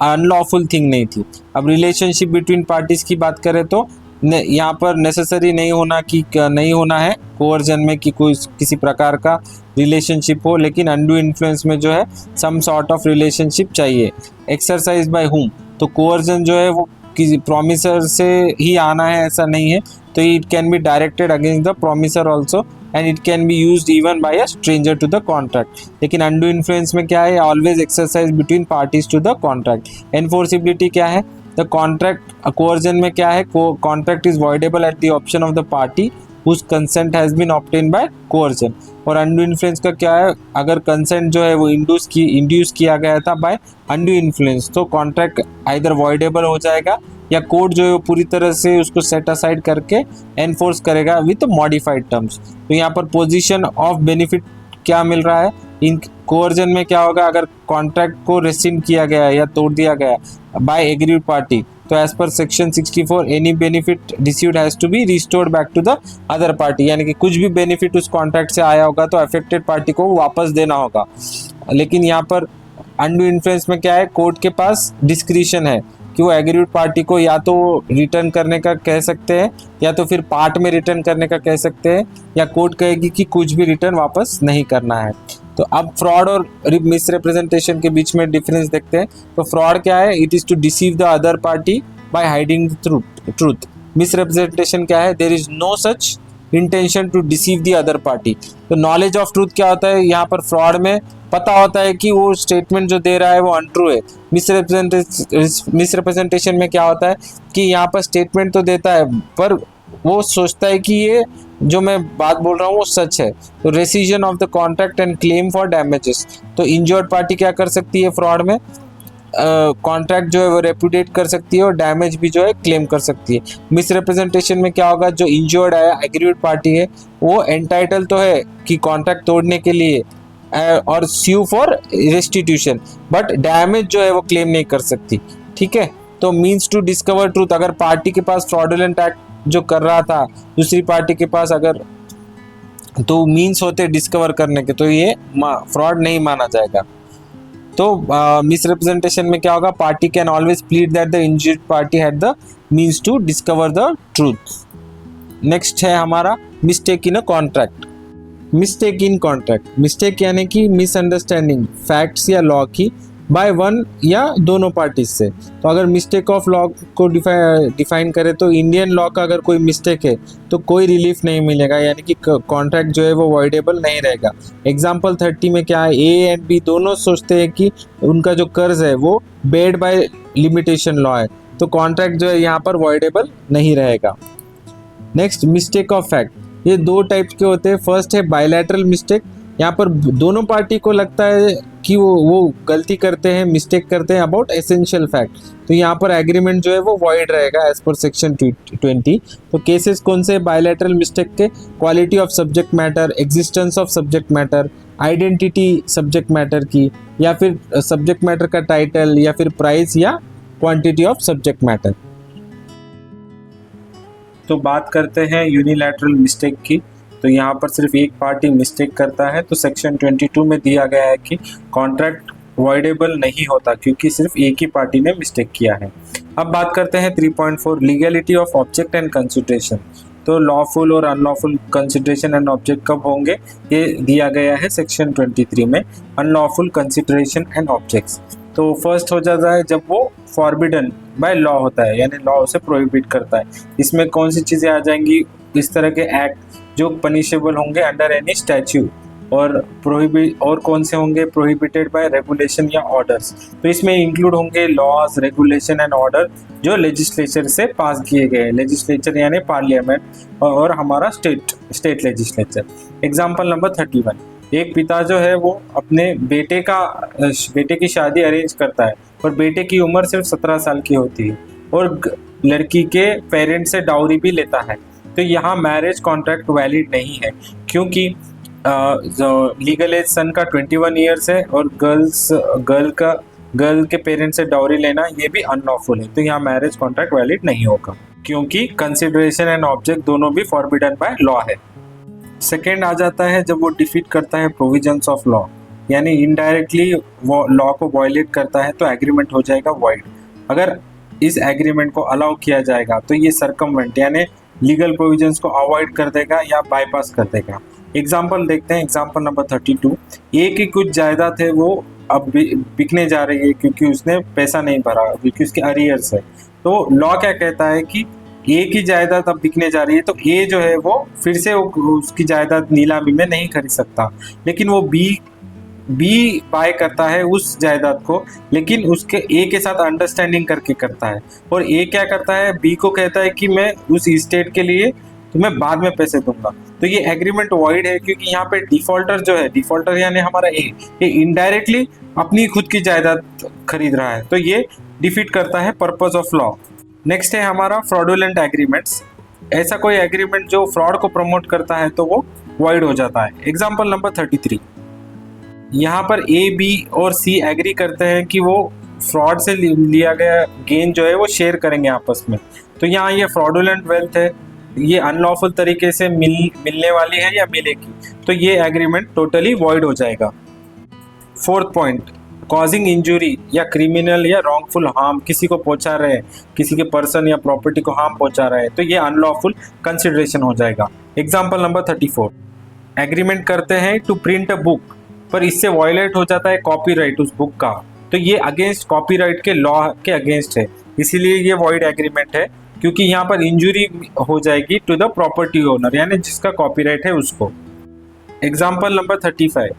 अनलॉफुल थिंग नहीं थी। अब रिलेशनशिप बिटवीन पार्टीज की बात करें तो यहाँ पर नेसेसरी नहीं होना है कोअर्जन में कि कोई किसी प्रकार का रिलेशनशिप हो, लेकिन अनड्यू इन्फ्लुएंस में जो है सम सॉर्ट ऑफ रिलेशनशिप चाहिए। एक्सरसाइज बाय हुम, तो कोअर्जन जो है वो किसी प्रॉमिसर से ही आना है ऐसा नहीं है, तो it can be directed against the promisor also and it can be used even by a stranger to the contract. लेकिन अनड्यू इन्फ्लुएंस में क्या है, always exercise between parties to the contract. Enforceability क्या है, द कॉन्ट्रैक्ट कोअर्जन में क्या है, contract is voidable at the option of the party whose consent has been obtained by coercion। और अनड्यू इन्फ्लुएंस का क्या है, अगर कंसेंट जो है वो इंड्यूस किया गया था बाय अनड्यू इन्फ्लुएंस, तो कॉन्ट्रैक्ट आइदर वॉइडेबल हो जाएगा या कोर्ट जो है वो पूरी तरह से उसको सेट असाइड करके एनफोर्स करेगा विथ मॉडिफाइड टर्म्स। तो यहाँ पर पोजीशन ऑफ बेनिफिट क्या मिल रहा है, इन कोअर्जन में क्या होगा, अगर कॉन्ट्रैक्ट को रेसिंड किया गया या तोड़ दिया गया बाय एग्रीड पार्टी, तो as per section 64 any benefit received has to be restored back to the other party, यानी कि कुछ भी बेनिफिट उस कॉन्ट्रैक्ट से आया होगा तो अफेक्टेड पार्टी को वापस देना होगा। लेकिन यहाँ पर अनड्यू इन्फ्लुएंस में क्या है, कोर्ट के पास डिस्क्रिशन है कि वो एग्रीड पार्टी को या तो रिटर्न करने का कह सकते हैं या तो फिर पार्ट में रिटर्न करने का कह सकते हैं, या कोर्ट कहेगी कि कुछ भी रिटर्न वापस नहीं करना है। तो अब फ्रॉड और मिसरिप्रेजेंटेशन के बीच में डिफरेंस देखते हैं। तो फ्रॉड क्या है? It is to deceive the other party by hiding the truth. Misrepresentation क्या है? There is no such intention to deceive the other party. तो नॉलेज ऑफ ट्रूथ क्या होता है? यहाँ पर फ्रॉड में पता होता है कि वो स्टेटमेंट जो दे रहा है वो अनट्रू है। मिसरिप्रेजेंटेशन में क्या होता है कि यहाँ पर स्टेटमेंट तो देता है पर वो सोचता है कि ये जो मैं बात बोल रहा हूँ वो सच है। तो rescission of the contract and claim for damages. तो इंजर्ड पार्टी क्या कर सकती है फ्रॉड में? कॉन्ट्रैक्ट जो है वो रेपुडिएट कर सकती है और डैमेज भी जो है क्लेम कर सकती है। मिसरिप्रेजेंटेशन में क्या होगा? जो इंजर्ड है एग्रीड पार्टी है वो एंटाइटल तो है कि कॉन्ट्रैक्ट तोड़ने के लिए और स्यू फॉर रेस्टिट्यूशन, बट डैमेज जो है वो क्लेम नहीं कर सकती। ठीक है, तो मीन्स टू डिस्कवर ट्रूथ। अगर पार्टी के पास फ्रॉडुलेंट एक्ट जो कर रहा था दूसरी पार्टी के पास अगर तो मीन्स होते डिस्कवर करने के, तो ये फ्रॉड नहीं माना जाएगा। तो मिसरिप्रेजेंटेशन में क्या होगा? Party can always plead that the injured party had the means to discover the truth. Next है हमारा mistake in a contract. Mistake in contract, mistake यानी कि मिसअंडरस्टैंडिंग फैक्ट्स या लॉ की बाय वन या दोनों पार्टीज से। तो अगर मिस्टेक ऑफ लॉ को डिफाइन करें तो इंडियन लॉ का अगर कोई मिस्टेक है तो कोई रिलीफ नहीं मिलेगा, यानी कि कॉन्ट्रैक्ट जो है वो वॉइडेबल नहीं रहेगा। एग्जाम्पल 30 में क्या है? ए एंड बी दोनों सोचते हैं कि उनका जो कर्ज है वो बेड बाय लिमिटेशन लॉ है, तो कॉन्ट्रैक्ट जो है यहाँ पर वॉइडेबल नहीं रहेगा। Next, mistake of fact. ये दो टाइप के होते हैं। फर्स्ट है बायलैटरल मिस्टेक, यहाँ पर दोनों पार्टी को लगता है कि वो गलती करते हैं, मिस्टेक करते हैं अबाउट एसेंशियल फैक्ट, तो यहाँ पर एग्रीमेंट जो है वो वॉइड रहेगा एज पर सेक्शन 20। तो केसेस कौन से बायलैटरल मिस्टेक के? Quality of subject matter, existence of subject matter, identity subject matter की, या फिर सब्जेक्ट मैटर का टाइटल, या फिर प्राइस या क्वांटिटी ऑफ सब्जेक्ट मैटर। तो बात करते हैं यूनिलैटरल मिस्टेक की। तो यहाँ पर सिर्फ एक पार्टी मिस्टेक करता है, तो सेक्शन 22 में दिया गया है कि कॉन्ट्रैक्ट वॉइडेबल नहीं होता क्योंकि सिर्फ एक ही पार्टी ने मिस्टेक किया है। अब बात करते हैं 3.4 legality of object and consideration. तो लॉफुल और अनलॉफुल कंसिडरेशन एंड ऑब्जेक्ट कब होंगे, ये दिया गया है सेक्शन 23 में। अनलॉफुल कंसिडरेशन एंड ऑब्जेक्ट्स तो फर्स्ट हो जाता है जब वो फॉरबिडन बाय लॉ होता है, यानी लॉ उसे प्रोहिबिट करता है। इसमें कौन सी चीज़ें आ जाएंगी? इस तरह के एक्ट जो पनिशेबल होंगे अंडर एनी स्टैच्यू, और कौन से होंगे? प्रोहिबिटेड बाय रेगुलेशन या ऑर्डर्स। तो इसमें इंक्लूड होंगे लॉज, रेगुलेशन एंड ऑर्डर जो लेजिस्लेचर से पास किए गए हैं। लेजिस्लेचर यानी पार्लियामेंट और हमारा स्टेट लेजिस्लेचर। एग्जाम्पल नंबर 31, एक पिता जो है वो अपने बेटे की शादी अरेंज करता है और बेटे की उम्र सिर्फ 17 साल की होती है और लड़की के पेरेंट्स से डाउरी भी लेता है। तो यहाँ मैरिज कॉन्ट्रैक्ट वैलिड नहीं है क्योंकि लीगल एज सन का 21 ईयर्स है और गर्ल के पेरेंट्स से डाउरी लेना ये भी अनलॉफुल है। तो यहाँ मैरिज कॉन्ट्रैक्ट वैलिड नहीं होगा क्योंकि कंसिडरेशन एंड ऑब्जेक्ट दोनों भी फॉरबिडन बाय लॉ है। सेकेंड आ जाता है जब वो डिफीट करता है प्रोविजंस ऑफ लॉ, यानी इनडायरेक्टली वो लॉ को वायलेट करता है, तो एग्रीमेंट हो जाएगा वॉइड। अगर इस एग्रीमेंट को अलाउ किया जाएगा तो ये सर्कमवेंट यानी लीगल प्रोविजंस को अवॉइड कर देगा या बाईपास कर देगा। एग्जाम्पल देखते हैं, एग्जाम्पल नंबर 32, ए की कुछ जायदाद है वो अब बिकने जा रही है क्योंकि उसने पैसा नहीं भरा, क्योंकि उसके अरियर्स है। तो लॉ क्या कहता है कि ए की जायदाद अब बिकने जा रही है, तो ए जो है वो फिर से उसकी जायदाद नीलामी में नहीं खरीद सकता, लेकिन वो बी बाय करता है उस जायदाद को, लेकिन उसके ए के साथ अंडरस्टैंडिंग करके करता है। और ए क्या करता है? बी को कहता है कि मैं उस इस्टेट के लिए तुम्हें बाद में पैसे दूंगा। तो ये एग्रीमेंट वॉइड है क्योंकि यहाँ पे डिफॉल्टर जो है, डिफॉल्टर यानी हमारा ए, ये इनडायरेक्टली अपनी खुद की जायदाद खरीद रहा है, तो ये डिफीट करता है पर्पस ऑफ लॉ। नेक्स्ट है हमारा फ्रॉडुलेंट एग्रीमेंट्स। ऐसा कोई एग्रीमेंट जो फ्रॉड को प्रमोट करता है तो वो वॉइड हो जाता है। एग्जाम्पल नंबर 33, यहाँ पर ए, बी और सी एग्री करते हैं कि वो फ्रॉड से लिया गया गेन जो है वो शेयर करेंगे आपस में। तो यहाँ ये फ्रॉडुलेंट वेल्थ है, ये अनलॉफुल तरीके से मिलने वाली है या मिलेगी, तो ये एग्रीमेंट टोटली वॉइड हो जाएगा। फोर्थ पॉइंट, कॉजिंग इंजुरी या क्रिमिनल या रॉन्गफुल हार्म किसी को पहुंचा रहे हैं, किसी के पर्सन या प्रॉपर्टी को हार्म पहुंचा रहे हैं, तो ये अनलॉफुल कंसिडरेशन हो जाएगा। एग्जाम्पल नंबर 34, एग्रीमेंट करते हैं टू प्रिंट अ बुक, पर इससे वायलेट हो जाता है कॉपीराइट उस बुक का, तो ये अगेंस्ट कॉपीराइट के लॉ के अगेंस्ट है, इसीलिए ये वॉइड एग्रीमेंट है, क्योंकि यहाँ पर इंजुरी हो जाएगी टू द प्रॉपर्टी ओनर, यानी जिसका कॉपीराइट है उसको। एग्जाम्पल नंबर 35,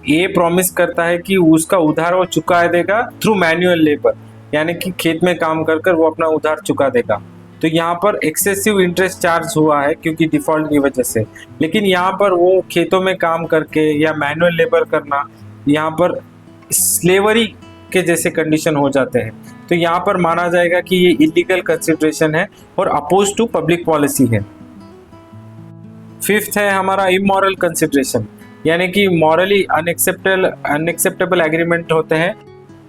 ए प्रॉमिस करता है कि उसका उधार वो चुका देगा थ्रू मैन्युअल लेबर, यानी कि खेत में काम कर कर वो अपना उधार चुका देगा। तो यहाँ पर एक्सेसिव इंटरेस्ट चार्ज हुआ है क्योंकि डिफॉल्ट की वजह से, लेकिन यहाँ पर वो खेतों में काम करके या मैनुअल लेबर करना यहाँ पर स्लेवरी के जैसे कंडीशन हो जाते हैं, तो यहाँ पर माना जाएगा कि ये इलीगल कंसिडरेशन है और अपोज टू पब्लिक पॉलिसी है। फिफ्थ है हमारा इमोरल कंसिडरेशन, यानी कि मॉरली अनएक्सेप्टेबल एग्रीमेंट होते हैं।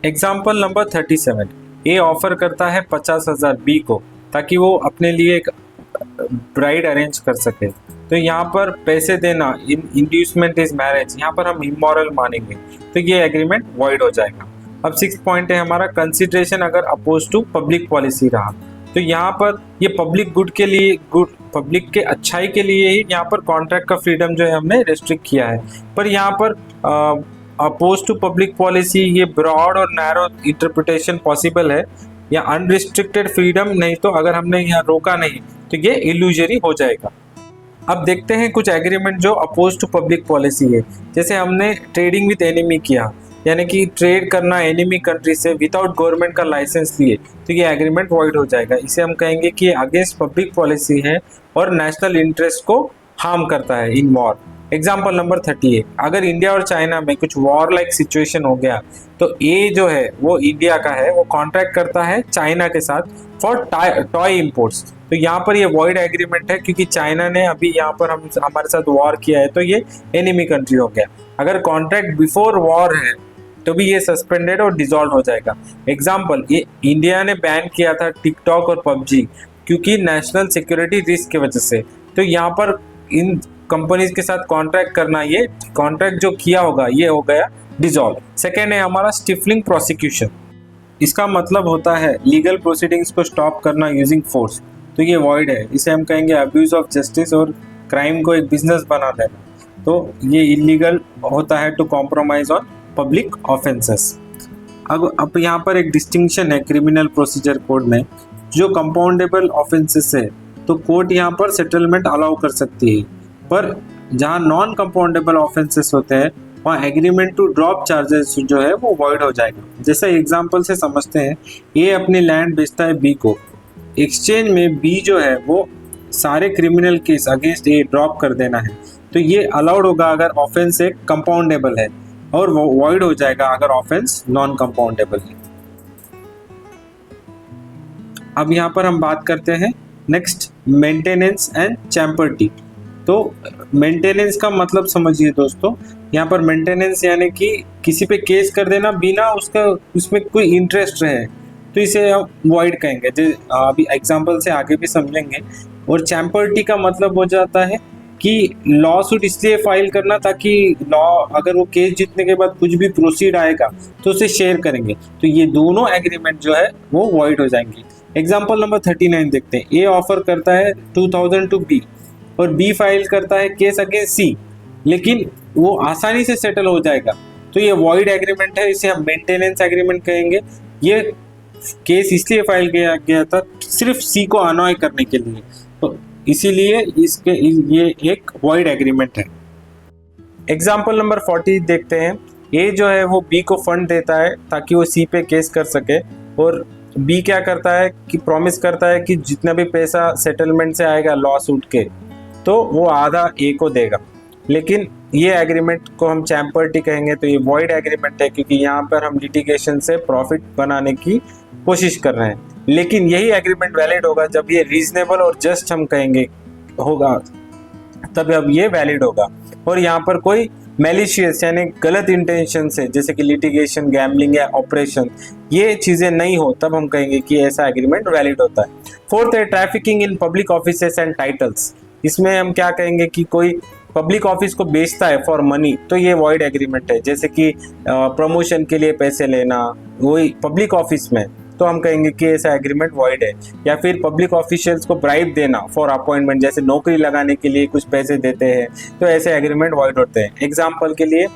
एग्जाम्पल नंबर 37, ए ऑफर करता है 50,000 बी को ताकि वो अपने लिए एक ब्राइड अरेंज कर सके, तो यहाँ पर पैसे देना इंड्यूसमेंट इज मैरिज, यहाँ पर हम इमोरल मानेंगे, तो ये एग्रीमेंट वॉइड हो जाएगा। अब 6th पॉइंट है हमारा कंसिडरेशन अगर अपोज टू पब्लिक पॉलिसी रहा, तो यहाँ पर ये पब्लिक गुड के लिए, पब्लिक के अच्छाई के लिए ही यहाँ पर कॉन्ट्रैक्ट का फ्रीडम जो है हमने रेस्ट्रिक्ट किया है। पर यहाँ पर अपोज टू पब्लिक पॉलिसी ये ब्रॉड और नैरो इंटरप्रिटेशन पॉसिबल है, या अनरिस्ट्रिक्टेड फ्रीडम नहीं, तो अगर हमने यहाँ रोका नहीं तो ये इल्यूजरी हो जाएगा। अब देखते हैं कुछ एग्रीमेंट जो अपोज टू पब्लिक पॉलिसी है, जैसे हमने ट्रेडिंग विद एनिमी किया, यानी कि ट्रेड करना एनिमी कंट्री से विदाउट गवर्नमेंट का लाइसेंस लिए, तो ये एग्रीमेंट वॉइड हो जाएगा। इसे हम कहेंगे कि अगेंस्ट पब्लिक पॉलिसी है और नेशनल इंटरेस्ट को हार्म करता है इन वॉर। एग्जाम्पल नंबर 38, अगर इंडिया और चाइना में कुछ वॉर लाइक सिचुएशन हो गया, तो ए जो है वो इंडिया का है, वो कॉन्ट्रैक्ट करता है चाइना के साथ फॉर टॉय इम्पोर्ट्स, तो यहाँ पर ये वॉइड एग्रीमेंट है क्योंकि चाइना ने अभी यहाँ पर हमारे साथ वॉर किया है, तो ये एनिमी कंट्री हो गया। अगर कॉन्ट्रैक्ट बिफोर वॉर है तो भी ये सस्पेंडेड और डिसॉल्व हो जाएगा। एग्जाम्पल, ये इंडिया ने बैन किया था टिकटॉक और पबजी क्योंकि नेशनल सिक्योरिटी रिस्क की वजह से, तो यहाँ पर इन कंपनीज के साथ कॉन्ट्रैक्ट करना, ये कॉन्ट्रैक्ट जो किया होगा ये हो गया डिसॉल्व। सेकेंड है हमारा स्टिफलिंग प्रोसिक्यूशन, इसका मतलब होता है लीगल प्रोसीडिंग्स को स्टॉप करना यूजिंग फोर्स, तो ये वॉइड है। इसे हम कहेंगे अब्यूज ऑफ जस्टिस और क्राइम को एक बिजनेस बना देना, तो ये इलीगल होता है to compromise on public offences. अब यहाँ पर एक डिस्टिंक्शन है क्रिमिनल प्रोसीजर कोड में, जो कंपाउंडेबल ऑफेंसेस है तो कोर्ट यहाँ पर सेटलमेंट अलाउ कर सकती है, पर जहाँ नॉन कंपाउंडेबल ऑफेंसेस होते हैं वहाँ एग्रीमेंट टू ड्रॉप चार्जेस जो है वो वॉइड हो जाएगा। जैसे एग्जांपल से समझते हैं, ए अपनी लैंड बेचता है बी को, एक्सचेंज में बी जो है वो सारे क्रिमिनल केस अगेंस्ट ए ड्रॉप कर देना है, तो ये अलाउड होगा अगर ऑफेंस एक कंपाउंडेबल है, और वो वॉइड हो जाएगा अगर ऑफेंस नॉन कंपाउंडेबल है। अब यहाँ पर हम बात करते हैं नेक्स्ट मेंटेनेंस एंड चैम्पर्टी। तो मेंटेनेंस का मतलब समझिए दोस्तों, यहाँ पर मेंटेनेंस यानी कि किसी पे केस कर देना बिना उसका उसमें कोई इंटरेस्ट रहे, तो इसे हम वॉइड कहेंगे, जो अभी एग्जांपल से आगे भी समझेंगे। और चैम्पर्टी का मतलब हो जाता है कि लॉ सूट इसलिए फाइल करना ताकि लॉ अगर वो केस जीतने के बाद कुछ भी प्रोसीड आएगा तो उसे शेयर करेंगे, तो ये दोनों एग्रीमेंट जो है वो वॉइड हो जाएंगे। एग्जाम्पल नंबर 39 देखते हैं, ए ऑफर करता है 2000 टू बी और बी फाइल करता है केस अगेंस्ट सी, लेकिन वो आसानी से सेटल हो जाएगा, तो ये वॉइड एग्रीमेंट है, इसे हम मेंटेनेंस एग्रीमेंट कहेंगे। ये केस इसलिए फाइल किया गया था सिर्फ सी को अनॉय करने के लिए, तो इसीलिए ये एक वॉइड एग्रीमेंट है। एग्जाम्पल नंबर 40 देखते हैं, ए जो है वो बी को फंड देता है ताकि वो सी पे केस कर सके, और बी क्या करता है कि प्रॉमिस करता है कि जितना भी पैसा सेटलमेंट से आएगा लॉ सूट के, तो वो आधा ए को देगा, लेकिन ये एग्रीमेंट को हम चैम्पर्टी कहेंगे, तो ये वॉइड एग्रीमेंट है क्योंकि यहाँ पर हम लिटिगेशन से प्रॉफिट बनाने की कोशिश कर रहे हैं। लेकिन यही एग्रीमेंट वैलिड होगा जब ये रीजनेबल और जस्ट हम कहेंगे होगा, तब अब ये वैलिड होगा, और यहाँ पर कोई मैलिशियस यानी गलत इंटेंशन से, जैसे कि लिटिगेशन, गैम्बलिंग या ऑपरेशन, ये चीज़ें नहीं हो, तब हम कहेंगे कि ऐसा एग्रीमेंट वैलिड होता है। फोर्थ है trafficking in public offices and titles. इसमें हम क्या कहेंगे कि कोई पब्लिक ऑफिस को बेचता है फॉर मनी, तो ये वॉइड एग्रीमेंट है। जैसे कि प्रमोशन के लिए पैसे लेना, वही पब्लिक ऑफिस में, तो हम कहेंगे कि ऐसा एग्रीमेंट वॉइड है। या फिर पब्लिक ऑफिशियल्स को ब्राइब देना फॉर अपॉइंटमेंट, जैसे नौकरी लगाने के लिए कुछ पैसे देते हैं, तो ऐसे एग्रीमेंट वॉइड होते हैं। एग्जाम्पल के लिए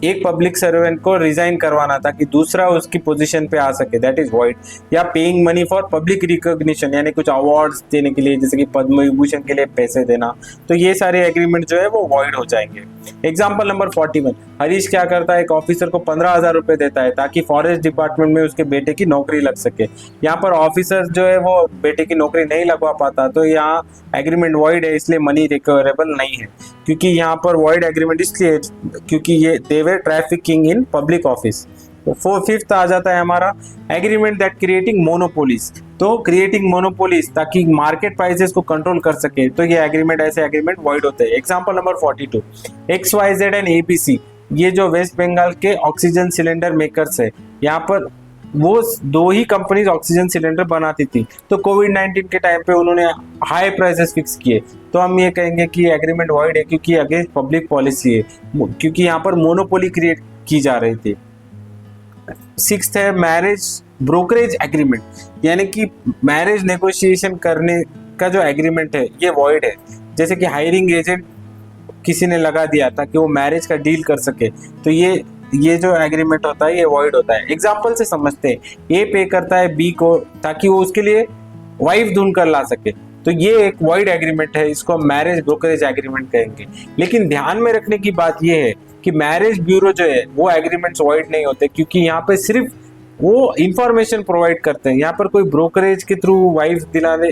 एक पब्लिक सर्वेंट को रिजाइन करवाना ताकि दूसरा उसकी पोजीशन पे आ सके, दैट इज वॉइड। या paying money for public recognition, यानी कुछ अवार्ड्स देने के लिए, जैसे कि पद्म विभूषण के लिए पैसे देना, तो ये सारे एग्रीमेंट जो है वो वॉइड हो जाएंगे। एग्जाम्पल नंबर 41, हरीश क्या करता है, एक ऑफिसर को 15,000 रुपए देता है ताकि फॉरेस्ट डिपार्टमेंट में उसके बेटे की नौकरी लग सके। यहाँ पर ऑफिसर जो है वो बेटे की नौकरी नहीं लगवा पाता, तो यहाँ एग्रीमेंट वॉइड है, इसलिए मनी रिकवरेबल नहीं है। क्योंकि यहाँ पर वॉइड एग्रीमेंट इसलिए क्योंकि ये दे वर ट्रैफिकिंग इन पब्लिक ऑफिस। तो फिफ्थ आ जाता है हमारा एग्रीमेंट दैट क्रिएटिंग मोनोपोलीज। तो क्रिएटिंग मोनोपोलीज ताकि मार्केट प्राइसेस को कंट्रोल कर सके, तो ये एग्रीमेंट, ऐसे एग्रीमेंट वॉइड होते हैं। Example number 42, XYZ and ABC, ये जो वेस्ट बंगाल के ऑक्सीजन सिलेंडर मेकर्स है, यहाँ पर वो दो ही कंपनीज ऑक्सीजन सिलेंडर बनाती थी, तो कोविड-19 के टाइम पे उन्होंने हाई प्राइसेस फिक्स किए, तो हम ये कहेंगे कि एग्रीमेंट वॉइड है क्योंकि अगेंस्ट पब्लिक पॉलिसी है, क्योंकि यहाँ पर मोनोपोली क्रिएट की जा रही थी। सिक्स्थ है मैरिज ब्रोकरेज एग्रीमेंट, यानी कि मैरिज नेगोशिएशन करने का जो एग्रीमेंट है ये वॉइड है। जैसे कि हायरिंग एजेंट किसी ने लगा दिया था कि वो मैरिज का डील कर सके, तो ये जो एग्रीमेंट होता है ये वॉइड होता है। एग्जाम्पल से समझते हैं, ए पे करता है बी को ताकि वो उसके लिए वाइफ ढूंढ कर ला सके, तो ये एक वॉइड एग्रीमेंट है, इसको मैरिज ब्रोकरेज एग्रीमेंट कहेंगे। लेकिन ध्यान में रखने की बात ये है कि मैरिज ब्यूरो जो है वो एग्रीमेंट्स वॉइड नहीं होते, क्योंकि यहाँ पे सिर्फ वो इंफॉर्मेशन प्रोवाइड करते हैं, यहाँ पर कोई ब्रोकरेज के थ्रू वाइफ दिलाने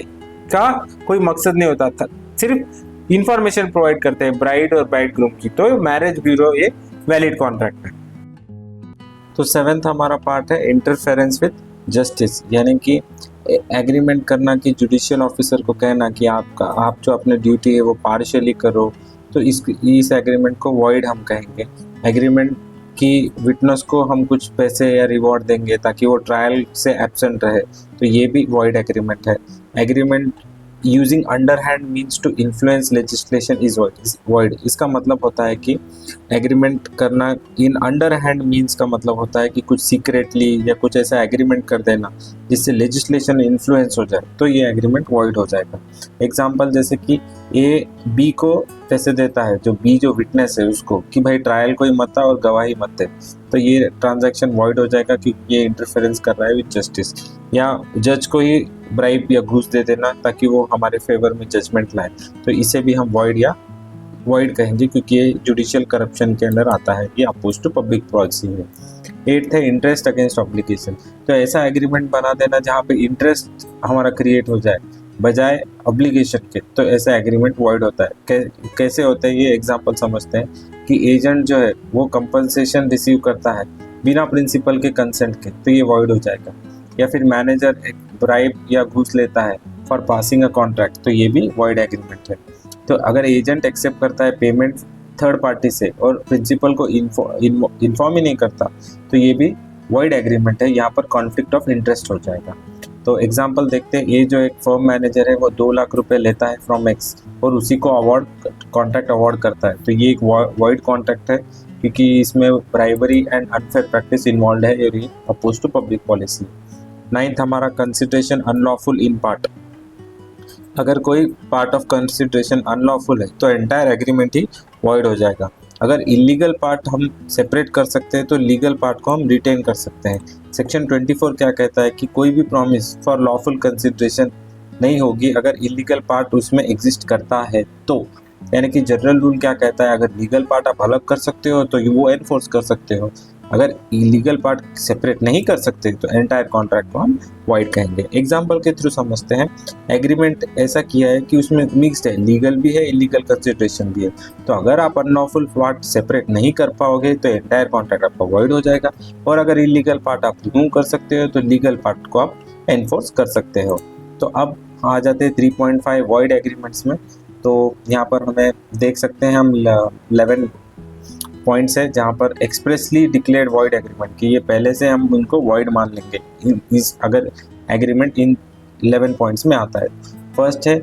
का कोई मकसद नहीं होता था, सिर्फ इंफॉर्मेशन प्रोवाइड करते हैं ब्राइड और ब्राइड ग्रूम की, तो मैरिज ब्यूरो ये वैलिड कॉन्ट्रैक्ट है। तो सेवेंथ हमारा पार्ट है इंटरफेरेंस विद जस्टिस, यानी कि एग्रीमेंट करना कि जुडिशियल ऑफिसर को कहना कि आप जो अपने ड्यूटी है वो पार्शियली करो, तो इस एग्रीमेंट को वॉइड हम कहेंगे। एग्रीमेंट कि विटनेस को हम कुछ पैसे या रिवॉर्ड देंगे ताकि वो ट्रायल से एब्सेंट रहे, तो ये भी वॉइड एग्रीमेंट है। Agreement using underhand means to influence legislation is void. इसका मतलब होता है कि एग्रीमेंट करना इन अंडरहैंड मीन्स का मतलब होता है कि कुछ सीक्रेटली या कुछ ऐसा एग्रीमेंट कर देना जिससे लेजिस्लेशन इन्फ्लुएंस हो जाए, तो ये एग्रीमेंट वॉइड हो जाएगा। एग्जाम्पल जैसे कि ए बी को पैसे देता है, जो बी जो विटनेस है उसको, कि भाई ट्रायल कोई मत आ और गवाही मत दे, तो ये ट्रांजैक्शन वॉइड हो जाएगा क्योंकि ये इंटरफेरेंस कर रहा है विद जस्टिस। या जज को ही ब्राइब या घूस दे देना ताकि वो हमारे फेवर में जजमेंट लाए, तो इसे भी हम वॉइड कहेंगे क्योंकि ये जुडिशियल करप्शन के अंदर आता है, ये अपोज टू पब्लिक पॉलिसी है। 8th है इंटरेस्ट अगेंस्ट ऑब्लिगेशन, तो ऐसा एग्रीमेंट बना देना जहाँ पे इंटरेस्ट हमारा क्रिएट हो जाए बजाय ऑब्लिगेशन के, तो ऐसा एग्रीमेंट वॉइड होता है। कैसे होता है ये एग्जांपल समझते हैं कि एजेंट जो है वो कंपनसेशन रिसीव करता है बिना प्रिंसिपल के कंसेंट के, तो ये वॉइड हो जाएगा। या फिर मैनेजर एक ब्राइब या घूस लेता है फॉर पासिंग अ कॉन्ट्रैक्ट, तो ये भी वॉइड एग्रीमेंट है। तो अगर एजेंट एक्सेप्ट करता है पेमेंट थर्ड पार्टी से और प्रिंसिपल को इन्फॉर्म ही नहीं करता, तो ये भी वॉइड एग्रीमेंट है, यहाँ पर कॉन्फ्लिक्ट ऑफ इंटरेस्ट हो जाएगा। तो एग्जांपल देखते हैं, ये जो एक फर्म मैनेजर है वो 2 लाख रुपए लेता है फ्रॉम एक्स और उसी को कॉन्ट्रैक्ट अवार्ड करता है, तो ये एक वॉइड कॉन्ट्रैक्ट है क्योंकि इसमें bribery and unfair practice involve है और ये oppose to public policy. 9th हमारा कंसिडरेशन अनलॉफुल इन पार्ट, अगर कोई पार्ट ऑफ कंसिडरेशन अनलॉफुल है तो एंटायर एग्रीमेंट ही वॉइड हो जाएगा। अगर इलीगल पार्ट हम सेपरेट कर सकते हैं तो लीगल पार्ट को हम रिटेन कर सकते हैं। सेक्शन 24 क्या कहता है कि कोई भी प्रॉमिस फॉर लॉफुल कंसिडरेशन नहीं होगी अगर इलीगल पार्ट उसमें एग्जिस्ट करता है, तो यानी कि जनरल रूल क्या कहता है, अगर लीगल पार्ट आप अलग कर सकते हो तो वो एनफोर्स कर सकते हो, अगर इलीगल पार्ट सेपरेट नहीं कर सकते तो एंटायर कॉन्ट्रैक्ट को हम वॉइड कहेंगे। एग्जांपल के थ्रू समझते हैं, एग्रीमेंट ऐसा किया है कि उसमें मिक्स्ड है, लीगल भी है इलीगल कंसिडरेशन भी है, तो अगर आप अनलॉफुल पार्ट सेपरेट नहीं कर पाओगे तो एंटायर कॉन्ट्रैक्ट आपका वॉइड हो जाएगा, और अगर इलीगल पार्ट आप रिमूव कर सकते हो तो लीगल पार्ट को आप एनफोर्स कर सकते हो। तो अब आ जाते हैं 3.5 वॉइड एग्रीमेंट्स में। तो यहाँ पर हमें देख सकते हैं हम 11 पॉइंट्स है जहाँ पर एक्सप्रेसली डिक्लेयर्ड वॉइड एग्रीमेंट की ये पहले से हम उनको वॉइड मान लेंगे अगर एग्रीमेंट इन 11 पॉइंट्स में आता है। फर्स्ट है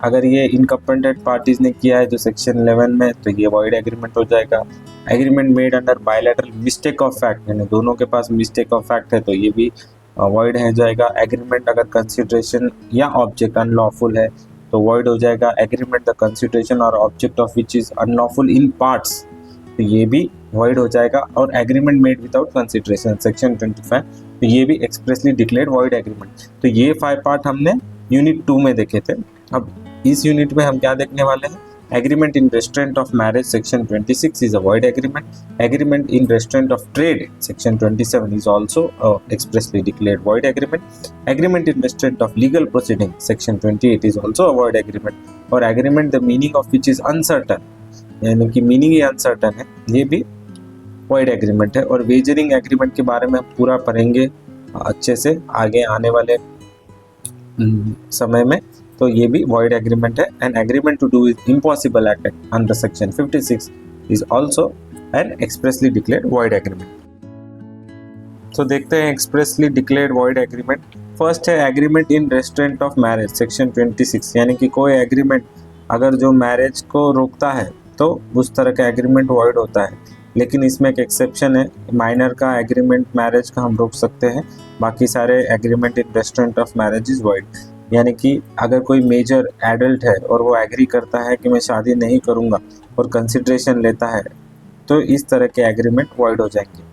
अगर ये इनकम्पेटेंट पार्टीज ने किया है जो सेक्शन 11 में, तो ये वॉइड एग्रीमेंट हो जाएगा। Agreement made under bilateral mistake of fact, यानी दोनों के पास मिस्टेक ऑफ फैक्ट है, तो ये भी वॉइड हो जाएगा। एग्रीमेंट अगर कंसिडरेशन या ऑब्जेक्ट अनलॉफुल है तो वॉइड हो जाएगा। एग्रीमेंट द कंसिडरेशन और object of which is unlawful in parts, तो ये भी वॉइड हो जाएगा। और agreement made without consideration section 25, तो ये भी एक्सप्रेसली डिक्लेयर्ड वॉइड एग्रीमेंट। तो ये 5 पार्ट हमने यूनिट 2 में देखे थे। अब इस यूनिट में हम क्या देखने वाले हैं? Agreement in restraint of marriage section 26 is a void agreement. Agreement in restraint of trade section 27 is also expressly declared void agreement. Agreement in restraint of legal proceeding section 28 is also a void agreement. और agreement the meaning of which is uncertain, यानी कि मीनिंग ही अनसर्टन है, ये भी वॉइड एग्रीमेंट है। और वेजरिंग एग्रीमेंट के बारे में हम पूरा पढ़ेंगे अच्छे से आगे आने वाले समय में, तो ये भी वॉइड एग्रीमेंट है। An agreement to do is impossible act under section 56 is also an expressly declared void agreement. तो देखते हैं expressly declared void agreement. First है agreement in restraint of marriage section 26, यानी कि कोई एग्रीमेंट अगर जो मैरिज को रोकता है तो उस तरह का एग्रीमेंट वॉइड होता है। लेकिन इसमें एक एक्सेप्शन है, माइनर का एग्रीमेंट मैरिज का हम रोक सकते हैं, बाकी सारे agreement in restraint of marriage is void. यानी कि अगर कोई मेजर एडल्ट है और वो एग्री करता है कि मैं शादी नहीं करूँगा और कंसिडरेशन लेता है, तो इस तरह के एग्रीमेंट वॉइड हो जाएंगे।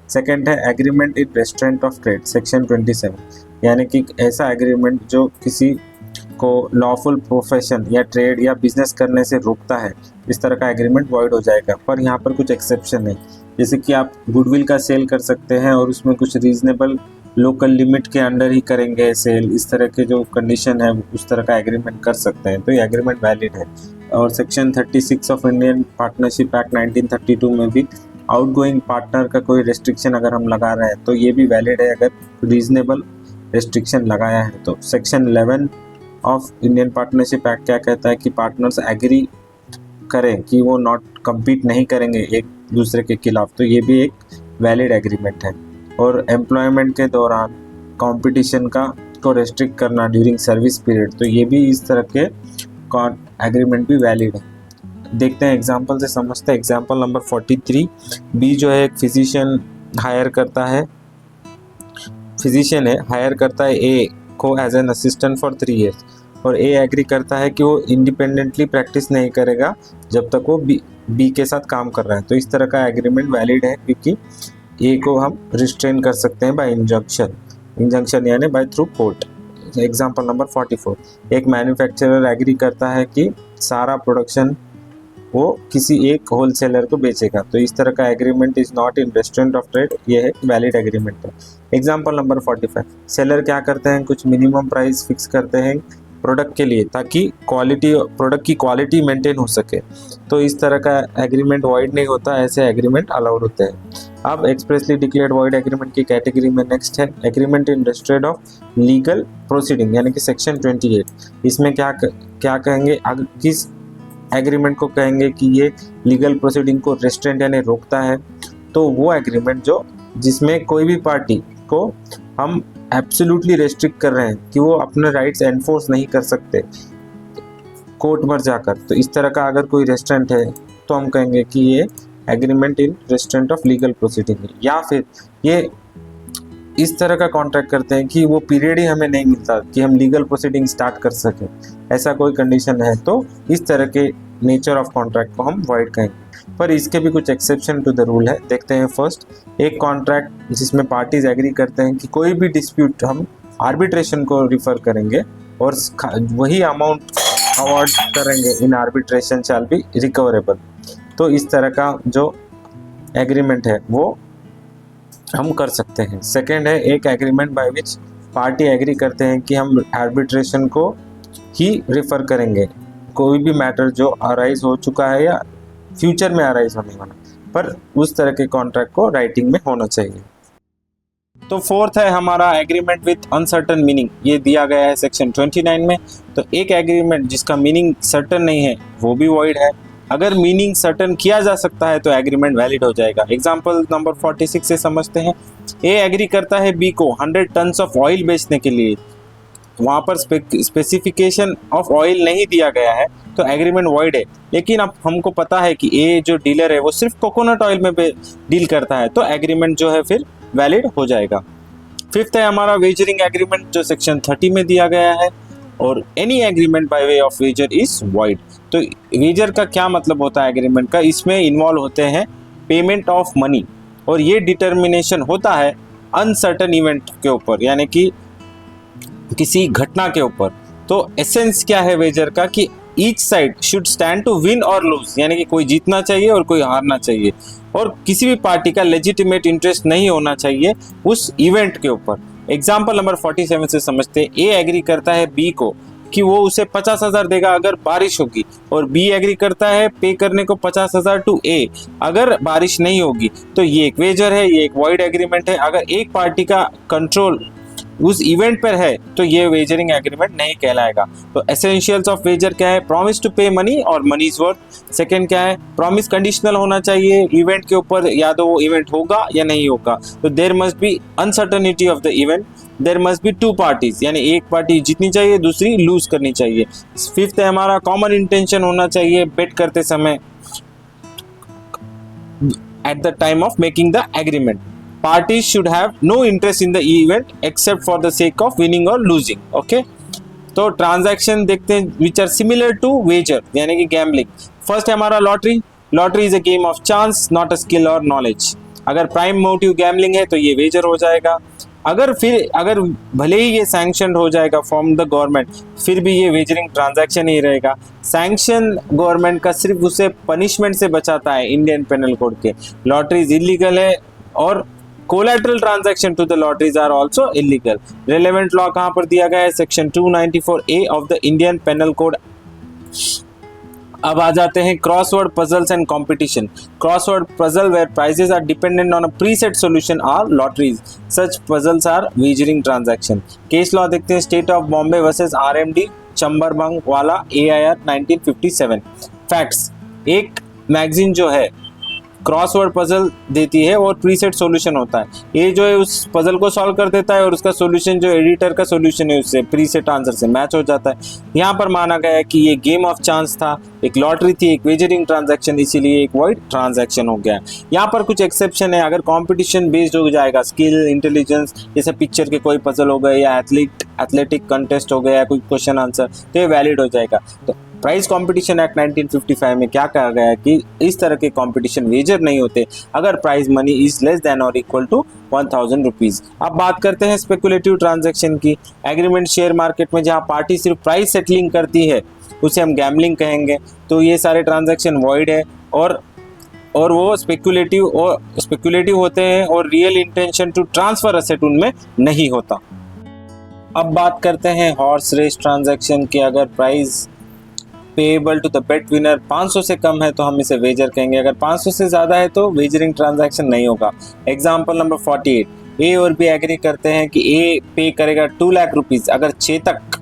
सेकेंड है agreement in restraint of trade section 27, यानी कि ऐसा एग्रीमेंट जो किसी को लॉफुल प्रोफेशन या ट्रेड या बिजनेस करने से रोकता है, इस तरह का एग्रीमेंट वॉइड हो जाएगा। पर यहाँ पर कुछ एक्सेप्शन है, जैसे कि आप गुडविल का सेल कर सकते हैं और उसमें कुछ रीजनेबल लोकल लिमिट के अंडर ही करेंगे सेल, इस तरह के जो कंडीशन है उस तरह का एग्रीमेंट कर सकते हैं, तो ये एग्रीमेंट वैलिड है। और section 36 of Indian partnership act 1932 में भी आउटगोइंग पार्टनर का कोई रेस्ट्रिक्शन अगर हम लगा रहे हैं तो ये भी वैलिड है अगर रीजनेबल रेस्ट्रिक्शन लगाया है तो। Section 11 of Indian partnership act क्या कहता है कि पार्टनर्स एग्री करें कि वो नॉट कम्पीट नहीं करेंगे एक दूसरे के खिलाफ, तो ये भी एक वैलिड एग्रीमेंट है। और एम्प्लॉयमेंट के दौरान कंपटीशन को रेस्ट्रिक्ट करना ड्यूरिंग सर्विस पीरियड, तो ये भी इस तरह के एग्रीमेंट भी वैलिड है। देखते हैं एग्जांपल से समझते हैं। एग्जांपल नंबर 43, बी जो है एक फिजिशियन हायर करता है, फिजिशियन है, हायर करता है ए को as an assistant for 3 years, और ए एग्री करता है कि वो इंडिपेंडेंटली प्रैक्टिस नहीं करेगा जब तक वो बी के साथ काम कर रहा है, तो इस तरह का एग्रीमेंट वैलिड है क्योंकि ए को हम रिस्ट्रेन कर सकते हैं बाय इंजंक्शन यानी by through court. Example number 44, एक मैन्युफैक्चरर एग्री करता है कि सारा प्रोडक्शन वो किसी एक होलसेलर को बेचेगा, तो इस तरह का agreement is not in restraint of trade, ये है वैलिड एग्रीमेंट है। एग्जांपल नंबर 45, सेलर क्या करते हैं, कुछ मिनिमम प्राइस फिक्स करते हैं प्रोडक्ट के लिए ताकि प्रोडक्ट की क्वालिटी मेंटेन हो सके, तो इस तरह का एग्रीमेंट वॉइड नहीं होता, ऐसे एग्रीमेंट अलाउड होते हैं। अब एक्सप्रेसली डिक्लेयर्ड वॉइड एग्रीमेंट की कैटेगरी में नेक्स्ट है agreement in restraint of legal proceeding, यानी कि सेक्शन 28। इसमें क्या कहेंगे, किस एग्रीमेंट को कहेंगे कि ये लीगल प्रोसीडिंग को रेस्ट्रेंट यानी रोकता है, तो वो एग्रीमेंट जिसमें कोई भी पार्टी को हम एब्सोल्युटली रेस्ट्रिक्ट कर रहे हैं कि वो अपने राइट्स एनफोर्स नहीं कर सकते कोर्ट पर जाकर, तो इस तरह का अगर कोई रेस्ट्रेंट है तो हम कहेंगे कि ये agreement in restraint of legal proceeding है। या फिर ये इस तरह का कॉन्ट्रैक्ट करते हैं कि वो पीरियड ही हमें नहीं मिलता कि हम लीगल प्रोसीडिंग स्टार्ट कर सकें, ऐसा कोई कंडीशन है तो इस तरह के नेचर ऑफ कॉन्ट्रैक्ट को हम वॉइड कहेंगे। पर इसके भी कुछ एक्सेप्शन टू द रूल है, देखते हैं। फर्स्ट, एक कॉन्ट्रैक्ट जिसमें पार्टीज एग्री करते हैं कि कोई भी डिस्प्यूट हम आर्बिट्रेशन को रिफर करेंगे और वही अमाउंट अवार्ड करेंगे in arbitration shall be recoverable, तो इस तरह का जो एग्रीमेंट है वो हम कर सकते हैं। सेकेंड है एक agreement by which party agree करते हैं कि हम आर्बिट्रेशन को ही रिफर करेंगे, कोई भी मैटर जो अराइज हो चुका है या फ्यूचर में अराइज होने वाला, पर उस तरह के कॉन्ट्रैक्ट को राइटिंग में होना चाहिए। तो फोर्थ है हमारा एग्रीमेंट विथ अनसर्टन मीनिंग, ये दिया गया है सेक्शन 29 में। तो एक एग्रीमेंट जिसका मीनिंग सर्टन नहीं है वो भी वॉइड है, अगर मीनिंग सर्टन किया जा सकता है तो एग्रीमेंट वैलिड हो जाएगा। एग्जांपल नंबर 46 से समझते हैं। ए एग्री करता है बी को 100 टन्स ऑफ ऑयल बेचने के लिए, वहाँ पर स्पेसिफिकेशन ऑफ ऑयल नहीं दिया गया है तो एग्रीमेंट वॉइड है। लेकिन अब हमको पता है कि ये जो डीलर है वो सिर्फ कोकोनट ऑयल में डील करता है तो एग्रीमेंट जो है फिर वैलिड हो जाएगा। फिफ्थ है हमारा वेजरिंग एग्रीमेंट जो सेक्शन 30 में दिया गया है, और any agreement by way of wager is void. तो वेजर का क्या मतलब होता है एग्रीमेंट का, इसमें इन्वॉल्व होते हैं पेमेंट ऑफ मनी, और ये डिटर्मिनेशन होता है अनसर्टन इवेंट के ऊपर, यानी कि किसी घटना के ऊपर। तो एसेंस क्या है वेजर का कि each side should stand to win और लूज, यानी कि कोई जीतना चाहिए और कोई हारना चाहिए, और किसी भी पार्टी का लेजिटिमेट इंटरेस्ट नहीं होना चाहिए उस इवेंट के ऊपर। एग्जाम्पल नंबर 47 से समझते हैं, ए एग्री करता है बी को कि वो उसे 50,000 देगा अगर बारिश होगी, और बी एग्री करता है पे करने को 50,000 टू ए अगर बारिश नहीं होगी। तो ये एक वेजर है, ये एक वॉइड एग्रीमेंट है। अगर एक पार्टी का कंट्रोल उस इवेंट पर है तो ये वेजरिंग एग्रीमेंट नहीं कहलाएगा। तो एसेंशियल्स ऑफ वेजर क्या है, प्रॉमिस टू पे मनी और मनी इज वर्थ। सेकंड क्या है, प्रॉमिस कंडीशनल होना चाहिए इवेंट के ऊपर, या तो वो इवेंट होगा या नहीं होगा। तो there must be uncertainty of the event, there must be two parties, यानी एक पार्टी जीतनी चाहिए दूसरी लूज करनी चाहिए। फिफ्थ है हमारा कॉमन इंटेंशन होना चाहिए बेट करते समय at the time of making the agreement. Parties should have no interest in the event except for the sake of winning or losing. Okay? तो ट्रांजैक्शन देखते हैं which are similar to wager, यानी कि गैम्बलिंग। फर्स्ट है हमारा lottery. Lottery is a game of chance, not a skill और नॉलेज। अगर प्राइम मोटिव गैम्बलिंग है तो ये वेजर हो जाएगा। अगर भले ही ये सैंक्शन हो जाएगा फ्रॉम द गवर्नमेंट, फिर भी ये वेजरिंग ट्रांजैक्शन ही रहेगा। सैंक्शन गवर्नमेंट का सिर्फ उसे पनिशमेंट से बचाता है इंडियन पेनल कोड के। लॉटरीज इलीगल है और collateral transaction to the lotteries are also illegal. Relevant law कहाँ पर दिया गया है, section 294A of the Indian penal code. अब आ जाते हैं crossword puzzles and competition. Crossword puzzle where prizes are dependent on a preset solution are lotteries, such puzzles are wagering transaction. Case law देखते हैं, state of Bombay versus RMD चंबरबंग वाला AIR 1957। फैक्ट्स, एक मैगजीन जो है क्रॉसवर्ड पजल देती है और प्रीसेट सॉल्यूशन होता है। ये जो है उस पजल को सॉल्व कर देता है और उसका सॉल्यूशन जो एडिटर का सॉल्यूशन है उससे प्रीसेट आंसर से मैच हो जाता है। यहाँ पर माना गया है कि ये गेम ऑफ चांस था, एक लॉटरी थी, एक वेजरिंग ट्रांजैक्शन, इसीलिए एक वॉइड ट्रांजैक्शन हो गया। यहाँ पर कुछ एक्सेप्शन है, अगर कॉम्पिटिशन बेस्ड हो जाएगा, स्किल इंटेलिजेंस जैसे पिक्चर के कोई पजल हो गए या एथलेटिक कंटेस्ट हो गया, कोई क्वेश्चन आंसर, तो ये वैलिड हो जाएगा। तो प्राइज कंपटीशन एक्ट 1955 में क्या कहा गया है कि इस तरह के कंपटीशन वेजर नहीं होते अगर prize money is less than और इक्वल टू 1000 रुपीज। अब बात करते हैं स्पेकुलेटिव ट्रांजैक्शन की। एग्रीमेंट शेयर मार्केट में जहां पार्टी सिर्फ प्राइस सेटलिंग करती है उसे हम गैम्बलिंग कहेंगे। तो ये सारे ट्रांजैक्शन वॉइड है और वो स्पेकुलेटिव होते हैं और real intention to transfer asset उनमें नहीं होता। अब बात करते हैं हॉर्स रेस ट्रांजैक्शन की। अगर price payable to the bet winner 500 से कम है तो हम इसे वेजर कहेंगे, अगर 500 से ज़्यादा है तो वेजरिंग ट्रांजैक्शन नहीं होगा। एग्जाम्पल नंबर 48, ए और बी एग्री करते हैं कि ए पे करेगा 2 लाख रुपीज़ अगर चेतक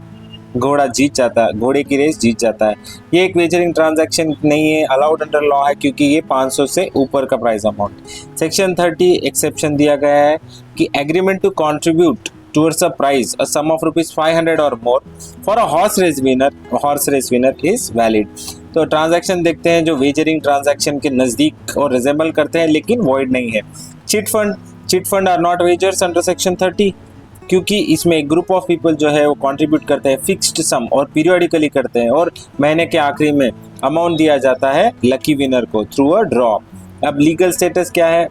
घोड़ा जीत जाता है, घोड़े की रेस जीत जाता है। ये एक वेजरिंग ट्रांजैक्शन नहीं है, अलाउड अंडर लॉ है क्योंकि ये 500 से ऊपर का प्राइस अमाउंट। सेक्शन 30 एक्सेप्शन दिया गया है कि agreement to contribute towards a prize a sum of rupees 500 or more for a horse race winner is valid। तो ट्रांजैक्शन देखते हैं जो वेजरिंग ट्रांजैक्शन के नज़दीक और रिजेंबल करते हैं लेकिन वॉइड नहीं है। Chit fund are not wagers under section 30 क्योंकि इसमें एक ग्रुप ऑफ पीपल जो है वो कंट्रीब्यूट करते हैं फिक्स्ड सम और पीरियडिकली करते हैं और महीने के आखिरी में अमाउंट दिया जाता है लकी विनर को थ्रू अ ड्रॉ। अब लीगल स्टेटस क्या है,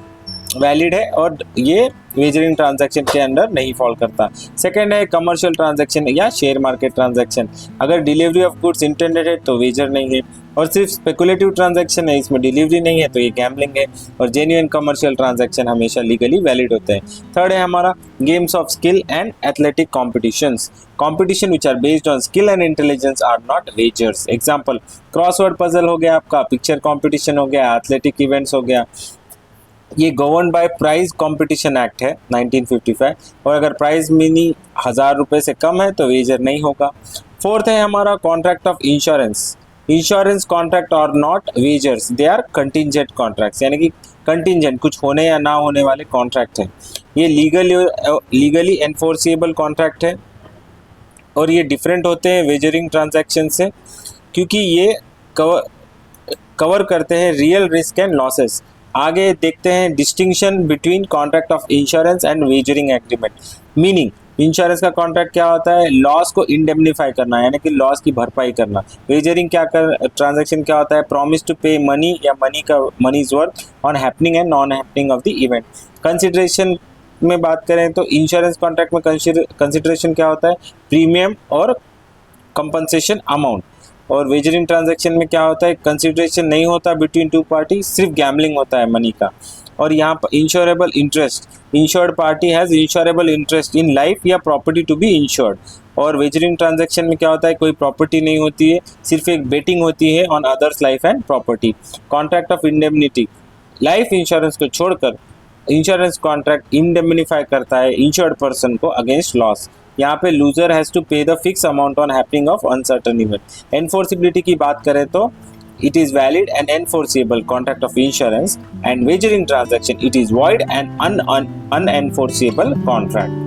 वैलिड है और ये वेजरिंग ट्रांजैक्शन के अंडर नहीं फॉल करता। सेकंड है कमर्शियल ट्रांजैक्शन या शेयर मार्केट ट्रांजैक्शन। अगर डिलीवरी ऑफ गुड्स इंटेंडेड है तो वेजर नहीं है, और सिर्फ स्पेकुलेटिव ट्रांजैक्शन है, इसमें डिलीवरी नहीं है तो ये गैम्बलिंग है, और जेन्युइन कमर्शियल ट्रांजैक्शन हमेशा लीगली वैलिड होते हैं। थर्ड है हमारा games of skill and athletic competitions. Competition which are based on skill and intelligence are not wagers. Example crossword puzzle हो गया आपका, पिक्चर कॉम्पिटिशन हो गया, एथलेटिक इवेंट्स हो गया। ये govern by prize competition act है 1955, और अगर प्राइज मनी 1000 रुपये से कम है तो वेजर नहीं होगा। फोर्थ है हमारा कॉन्ट्रैक्ट ऑफ इंश्योरेंस कॉन्ट्रैक्ट और not wagers, they are contingent contracts, यानी कि कंटिंजेंट कुछ होने या ना होने वाले कॉन्ट्रैक्ट हैं। ये लीगली एनफोर्सिएबल कॉन्ट्रैक्ट है और ये डिफरेंट होते हैं वेजरिंग ट्रांजैक्शन से, क्योंकि ये कवर करते हैं रियल रिस्क एंड लॉसेस। आगे देखते हैं distinction between contract of insurance and wagering agreement. Meaning, insurance का कॉन्ट्रैक्ट क्या होता है, लॉस को इंडेमनीफाई करना, यानी कि लॉस की भरपाई करना। वेजरिंग ट्रांजैक्शन क्या होता है, प्रॉमिस टू पे मनी या money's worth on happening and non happening of the event. Consideration में बात करें तो इंश्योरेंस कॉन्ट्रैक्ट में कंसिडरेशन क्या होता है, प्रीमियम और कंपनसेशन अमाउंट। और वेजरिंग ट्रांजैक्शन में क्या होता है, कंसिडरेशन नहीं होता बिटवीन टू पार्टी, सिर्फ गैम्बलिंग होता है मनी का। और यहाँ पर insurable interest, insured party has insurable interest in life या प्रॉपर्टी टू बी इंश्योर्ड। और वेजरिंग ट्रांजैक्शन में क्या होता है, कोई प्रॉपर्टी नहीं होती है, सिर्फ एक बेटिंग होती है on others life and property. Contract of indemnity, life insurance को छोड़कर इंश्योरेंस कॉन्ट्रैक्ट इंडेमनीफाई करता है इंश्योर्ड पर्सन को अगेंस्ट लॉस। यहाँ पे लूजर हैज़ टू पे the fix amount on happening of uncertain event. Enforceability की बात करें तो it is valid and enforceable contract of insurance, and wagering transaction it is void and unenforceable contract.